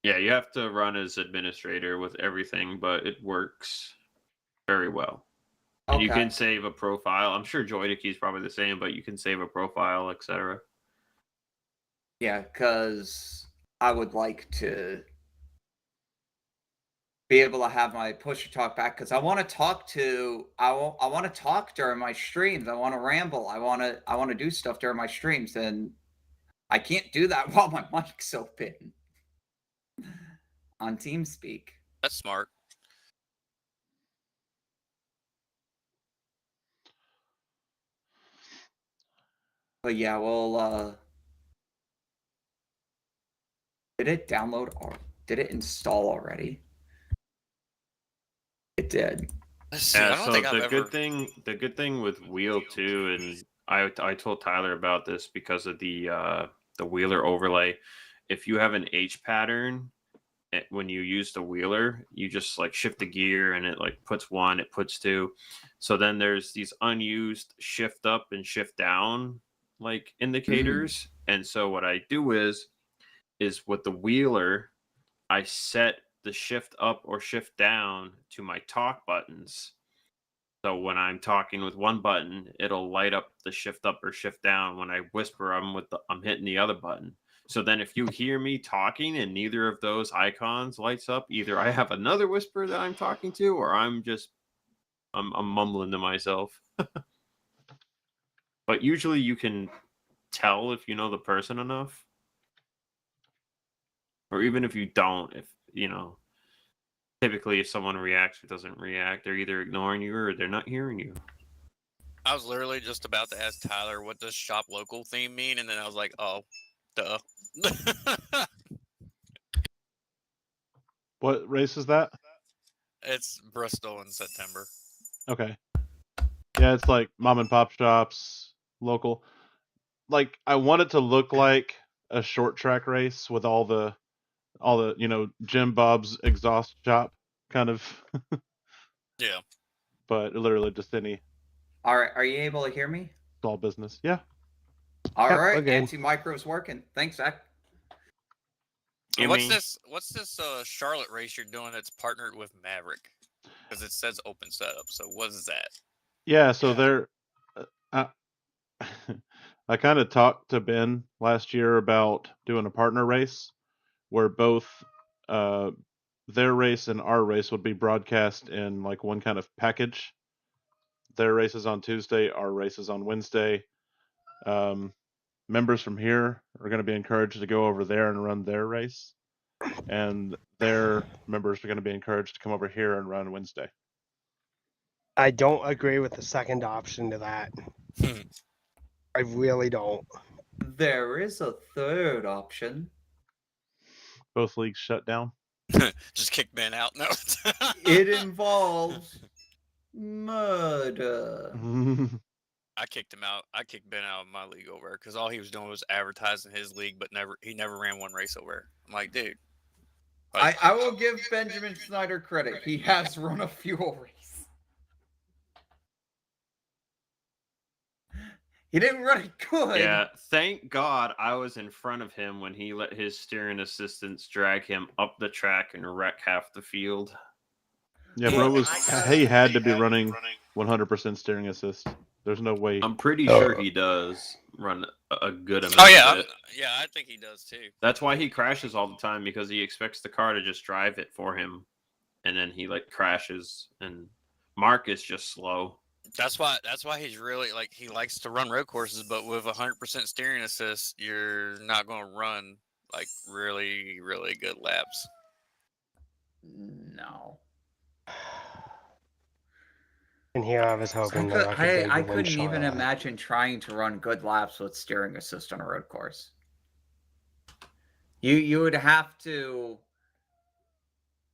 Yeah, you have to run as administrator with everything, but it works very well. And you can save a profile. I'm sure Joy2Key is probably the same, but you can save a profile, etc. Yeah, because I would like to be able to have my push to talk back, because I want to talk during my streams. I want to ramble. I want to do stuff during my streams, and I can't do that while my mic's open on TeamSpeak. That's smart. But yeah, well, did it download or did it install already? It did. Yeah, so the good thing with Wheel 2, and I told Tyler about this because of the wheeler overlay. If you have an H pattern, when you use the wheeler, you just like shift the gear and it like puts 1, it puts 2. So then there's these unused shift up and shift down like indicators. And so what I do is with the wheeler, I set the shift up or shift down to my talk buttons. So when I'm talking with one button, it'll light up the shift up or shift down. When I whisper, I'm hitting the other button. So then if you hear me talking and neither of those icons lights up, either I have another whisper that I'm talking to, or I'm mumbling to myself. But usually you can tell if you know the person enough. Or even if you don't, typically if someone reacts or doesn't react, they're either ignoring you or they're not hearing you. I was literally just about to ask Tyler, what does shop local theme mean? And then I was like, oh, duh. What race is that? It's Bristol in September. Okay. Yeah, it's like mom and pop shops, local. Like, I want it to look like a short track race with all the Jim Bob's exhaust shop kind of. Yeah. But literally just any All right, are you able to hear me? small business. Yeah. All Yep, right, okay. Anti-Micro's working. Thanks, Zach. What's this Charlotte race you're doing that's partnered with Maverick? Because it says open setup. So what is that? Yeah, so they're I kind of talked to Ben last year about doing a partner race where both their race and our race would be broadcast in like one kind of package. Their races on Tuesday, our races on Wednesday. Members from here are going to be encouraged to go over there and run their race, and their members are going to be encouraged to come over here and run Wednesday. I don't agree with the second option to that. I really don't. There is a third option. Both leagues shut down. Just kick Ben out. No. It involves murder. I kicked him out. I kicked Ben out of my league over because all he was doing was advertising his league, but he never ran one race over. I'm like, dude. I will give Benjamin Snyder credit. He has run a fuel race. He didn't run it good. Yeah, thank God I was in front of him when he let his steering assistants drag him up the track and wreck half the field. Yeah, bro, he had to be running 100% steering assist. There's no way. I'm pretty sure he does run a good amount of it. Yeah, I think he does too. That's why he crashes all the time, because he expects the car to just drive it for him, and then he crashes. And Mark is just slow. That's why he's really he likes to run road courses, but with 100% steering assist, you're not going to run really, really good laps. No. And here I was hoping that I couldn't even imagine trying to run good laps with steering assist on a road course. You would have to.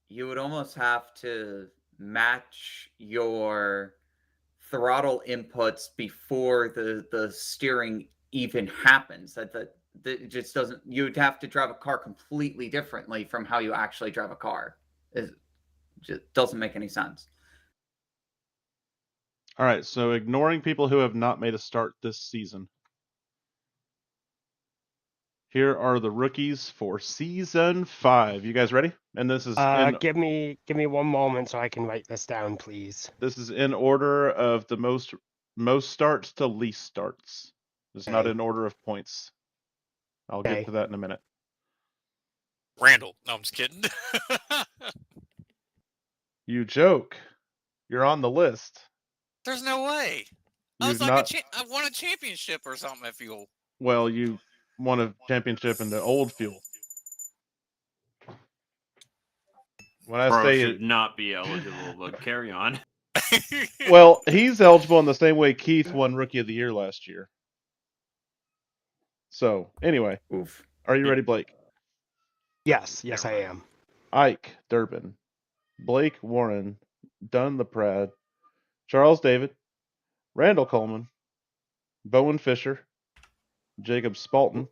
You would almost have to match your throttle inputs before the steering even happens. That just doesn't. You would have to drive a car completely differently from how you actually drive a car. It just doesn't make any sense. All right, so ignoring people who have not made a start this season. Here are the rookies for season 5. You guys ready? And this is give me 1 moment so I can write this down, please. This is in order of the most starts to least starts. It's not in order of points. I'll get to that in a minute. Randall. No, I'm just kidding. You joke. You're on the list. There's no way. I was I won a championship or something at Fuel. Well, you won a championship in the old Fuel. When I say should not be eligible, but carry on. Well, he's eligible in the same way Keith won Rookie of the Year last year. So, anyway. Oof. Are you ready, Blake? Yes, I am. Ike Durbin, Blake Warren, Dunn LaPrade, Charles David, Randall Coleman, Bowen Fisher, Jacob Spalton,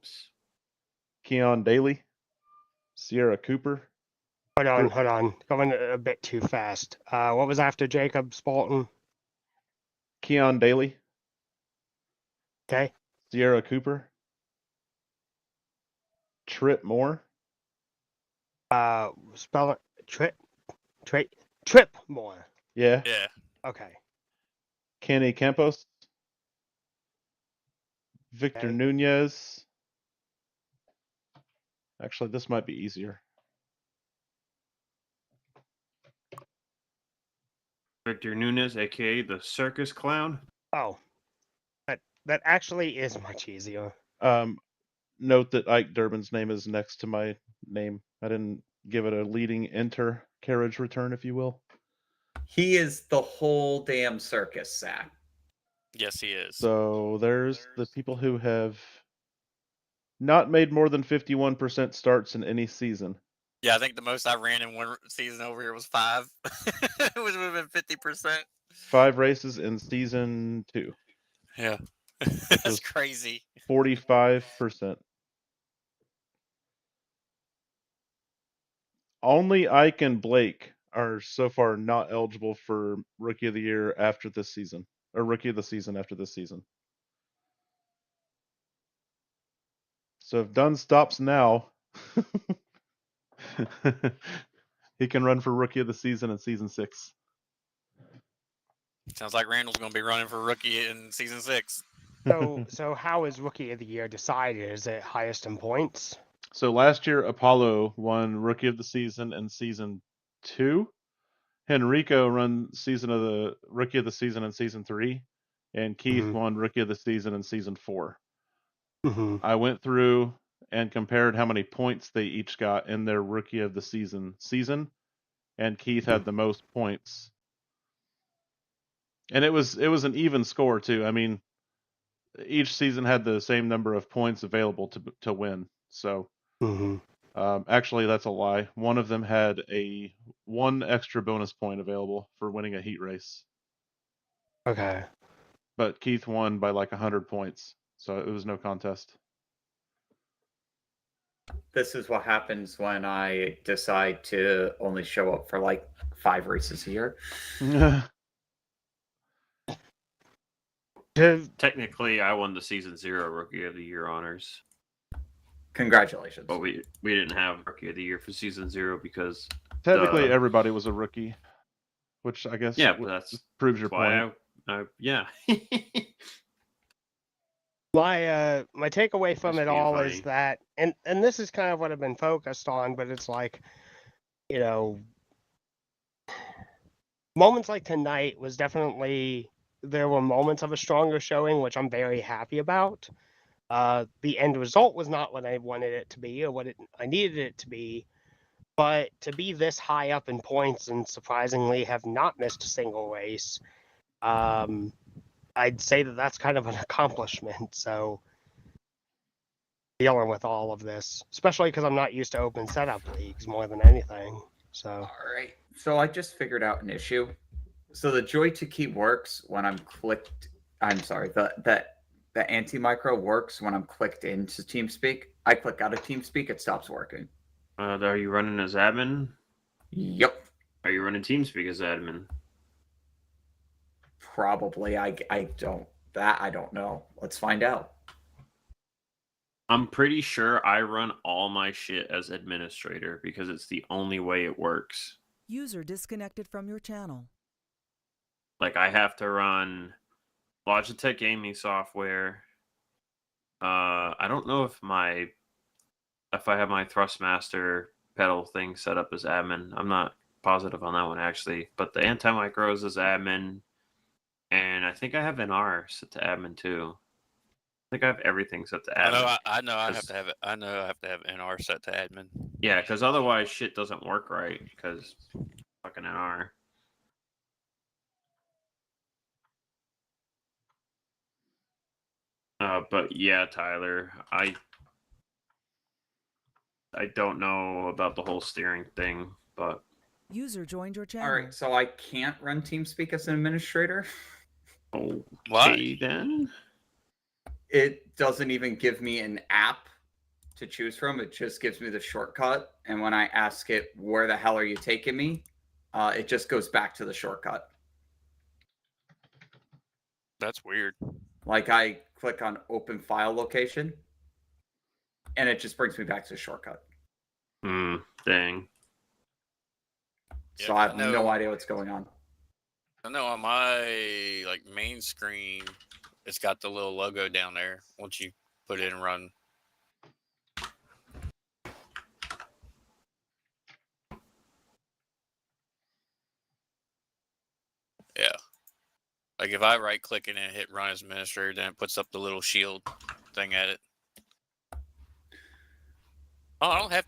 Keon Daly, Sierra Cooper. Hold on. Going a bit too fast. What was after Jacob Spalton? Keon Daly. Okay. Sierra Cooper. Trip Moore. Spell it. Trip Moore. Yeah. Yeah. Okay. Kenny Campos. Victor Nunez. Actually, this might be easier. Victor Nunez, aka the Circus Clown. Oh, that actually is much easier. Note that Ike Durbin's name is next to my name. I didn't give it a leading enter carriage return, if you will. He is the whole damn circus, Zach. Yes, he is. So there's the people who have not made more than 51% starts in any season. Yeah, I think the most I ran in one season over here was 5. It would have been 50%. 5 races in season 2. Yeah. That's crazy. 45%. Only Ike and Blake are so far not eligible for Rookie of the Year after this season, or Rookie of the Season after this season. So if Dunn stops now, he can run for Rookie of the Season in season 6. Sounds like Randall's going to be running for Rookie in season 6. So how is Rookie of the Year decided? Is it highest in points? So last year, Apollo won Rookie of the Season in season 2. Henrico run Rookie of the Season in Season 3, and Keith Mhm. won Rookie of the Season in Season 4. Mhm. I went through and compared how many points they each got in their Rookie of the season, and Keith had the most points. And it was an even score too. I mean, each season had the same number of points available to win. So Mhm. actually, that's a lie. One of them had one extra bonus point available for winning a heat race. Okay. But Keith won by like 100 points, so it was no contest. This is what happens when I decide to only show up for like 5 races a year. Technically, I won the Season 0 Rookie of the Year honors. Congratulations. But we didn't have Rookie of the Year for Season 0 because Technically, everybody was a rookie, which I guess proves your point. Yeah. My takeaway from Just it being all funny. is that, and this is kind of what I've been focused on, but it's like, you know, moments like tonight was definitely, there were moments of a stronger showing, which I'm very happy about. The end result was not what I wanted it to be or what I needed it to be, but to be this high up in points and surprisingly have not missed a single race, I'd say that that's kind of an accomplishment. So dealing with all of this, especially because I'm not used to open setup leagues more than anything. So all right, so I just figured out an issue. So the joy to key works when I'm clicked. I'm sorry, the anti-micro works when I'm clicked into TeamSpeak. I click out of TeamSpeak, it stops working. Are you running as admin? Yep. Are you running TeamSpeak as admin? Probably. I don't know. Let's find out. I'm pretty sure I run all my shit as administrator because it's the only way it works. User disconnected from your channel. Like I have to run Logitech gaming software. I don't know if I have my Thrustmaster pedal thing set up as admin. I'm not positive on that one actually, but the anti-micros is admin, and I think I have NR set to admin too. I think I have everything set to admin. I know I have to have it. I know I have to have NR set to admin. Yeah, because otherwise shit doesn't work right. Because fucking NR. But yeah, Tyler, I don't know about the whole steering thing, but User joined your channel. All right, so I can't run TeamSpeak as an administrator. Okay, then. It doesn't even give me an app to choose from. It just gives me the shortcut. And when I ask it, where the hell are you taking me? It just goes back to the shortcut. That's weird. Like I click on open file location and it just brings me back to the shortcut. Dang. So I have no idea what's going on. I know on my main screen, it's got the little logo down there. Once you put it in run. Yeah. Like if I right click it and hit run as administrator, then it puts up the little shield thing at it. Oh, I don't have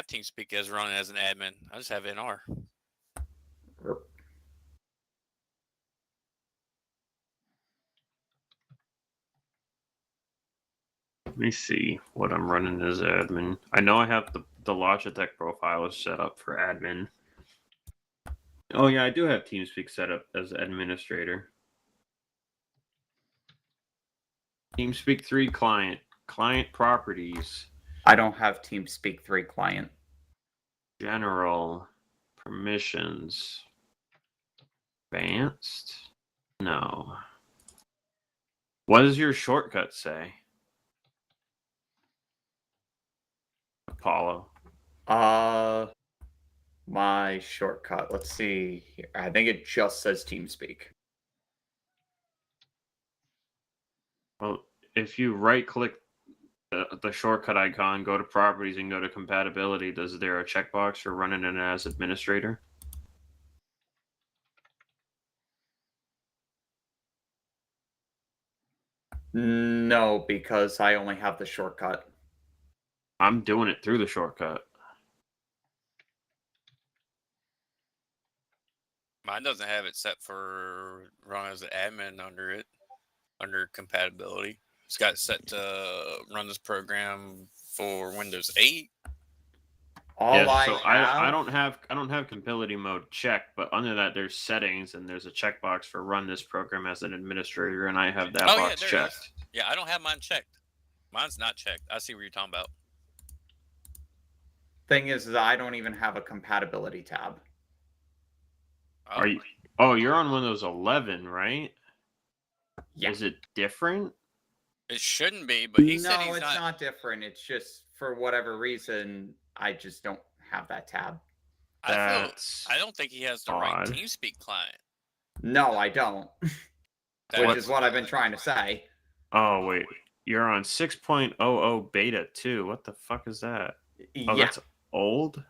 TeamSpeak as running as an admin. I just have NR. Let me see what I'm running as admin. I know I have the Logitech profile is set up for admin. Oh yeah, I do have TeamSpeak set up as administrator. TeamSpeak 3 client properties. I don't have TeamSpeak 3 client. General permissions. Advanced? No. What does your shortcut say? Apollo. My shortcut. Let's see here. I think it just says TeamSpeak. Well, if you right click the shortcut icon, go to properties and go to compatibility, is there a checkbox for running it as administrator? No, because I only have the shortcut. I'm doing it through the shortcut. Mine doesn't have it set for run as an admin under it, under compatibility. It's got it set to run this program for Windows 8. I don't have compatibility mode checked, but under that there's settings and there's a checkbox for run this program as an administrator, and I have that box checked. Yeah, I don't have mine checked. Mine's not checked. I see what you're talking about. Thing is I don't even have a compatibility tab. Are you? Oh, you're on Windows 11, right? Yeah. Is it different? It shouldn't be, but he said No, it's not different. It's just for whatever reason I just don't have that tab. I don't think he has the right odd. TeamSpeak client. No, I don't. Which is what I've been trying to say. Oh wait, you're on 6.00 beta 2. What the fuck is that? Oh, Yeah. that's old.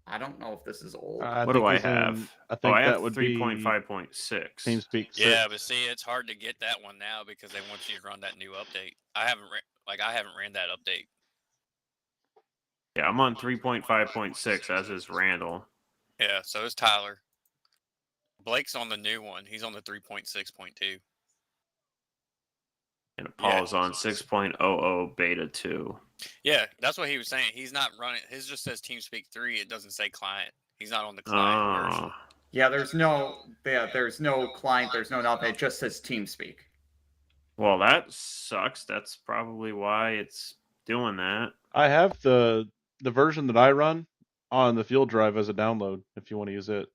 I don't know if this is old. What do I have? I think I have that would be 3.5.6. TeamSpeak 6. Yeah, but see, it's hard to get that one now because they want you to run that new update. I haven't ran that update. Yeah, I'm on 3.5.6, as is Randall. Yeah, so is Tyler. Blake's on the new one. He's on the 3.6.2. And Paul's on 6.00 beta 2. Yeah, that's what he was saying. He's not running. His just says TeamSpeak 3. It doesn't say client. He's not on the client version. Yeah, there's no client, there's no nothing. It just says TeamSpeak. Well, that sucks. That's probably why it's doing that. I have the version that I run on the field drive as a download if you want to use it.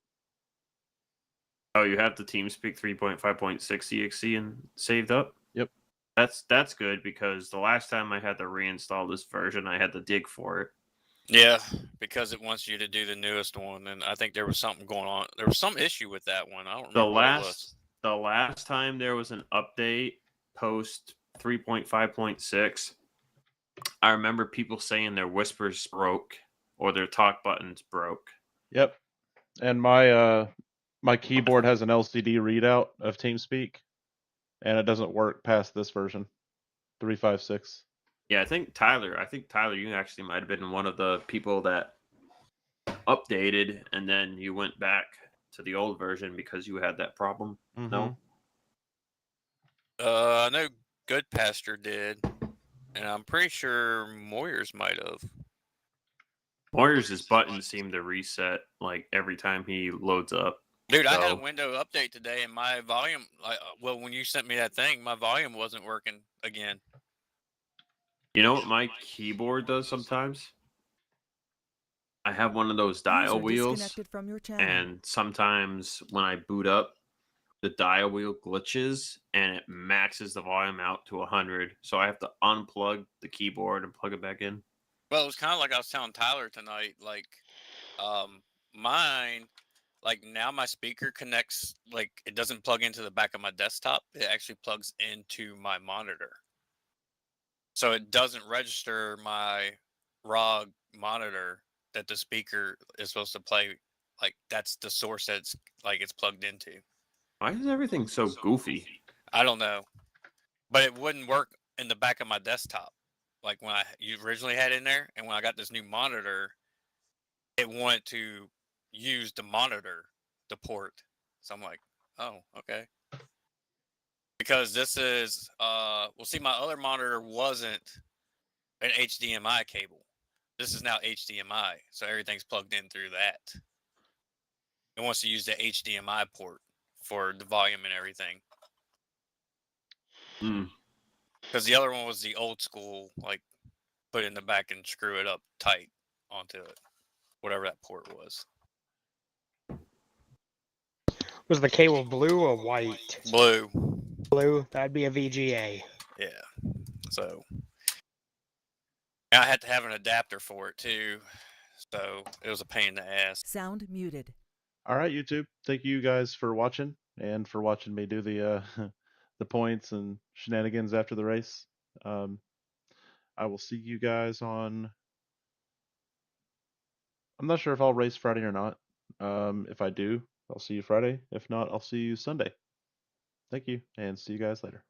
Oh, you have the TeamSpeak 3.5.6 exe and saved up? Yep. That's good because the last time I had to reinstall this version, I had to dig for it. Yeah, because it wants you to do the newest one, and I think there was something going on. There was some issue with that one. I don't remember what it was. The last time there was an update post 3.5.6, I remember people saying their whispers broke or their talk buttons broke. Yep. And my keyboard has an LCD readout of TeamSpeak, and it doesn't work past this version, 3.5.6. Yeah, I think Tyler, you actually might have been one of the people that updated and then you went back to the old version because you had that problem. Mm-hmm. No? I know Good Pastor did, and I'm pretty sure Moyers might have. Moyers' buttons seem to reset like every time he loads up. Dude, I had a window update today, and my volume, when you sent me that thing, my volume wasn't working again. You know what my keyboard does sometimes? I have one of those dial wheels, from your channel. and sometimes when I boot up, the dial wheel glitches and it maxes the volume out to 100. So I have to unplug the keyboard and plug it back in. Well, it was kind of like I was telling Tyler tonight. Like, mine, like now my speaker connects. Like, it doesn't plug into the back of my desktop. It actually plugs into my monitor. So it doesn't register my ROG monitor that the speaker is supposed to play. Like, that's the source that's it's plugged into. Why is everything so goofy? I don't know, but it wouldn't work in the back of my desktop. Like when you originally had it in there, and when I got this new monitor, it wanted to use the monitor, the port. So I'm like, oh, okay. Because this is, see, my other monitor wasn't an HDMI cable. This is now HDMI, so everything's plugged in through that. It wants to use the HDMI port for the volume and everything. Because the other one was the old school, like put it in the back and screw it up tight onto it, whatever that port was. Was the cable blue or white? Blue. Blue? That'd be a VGA. Yeah. So I had to have an adapter for it too. So it was a pain in the ass. Sound muted. All right, YouTube. Thank you guys for watching and for watching me do the the points and shenanigans after the race. I will see you guys on. I'm not sure if I'll race Friday or not. If I do, I'll see you Friday. If not, I'll see you Sunday. Thank you, and see you guys later.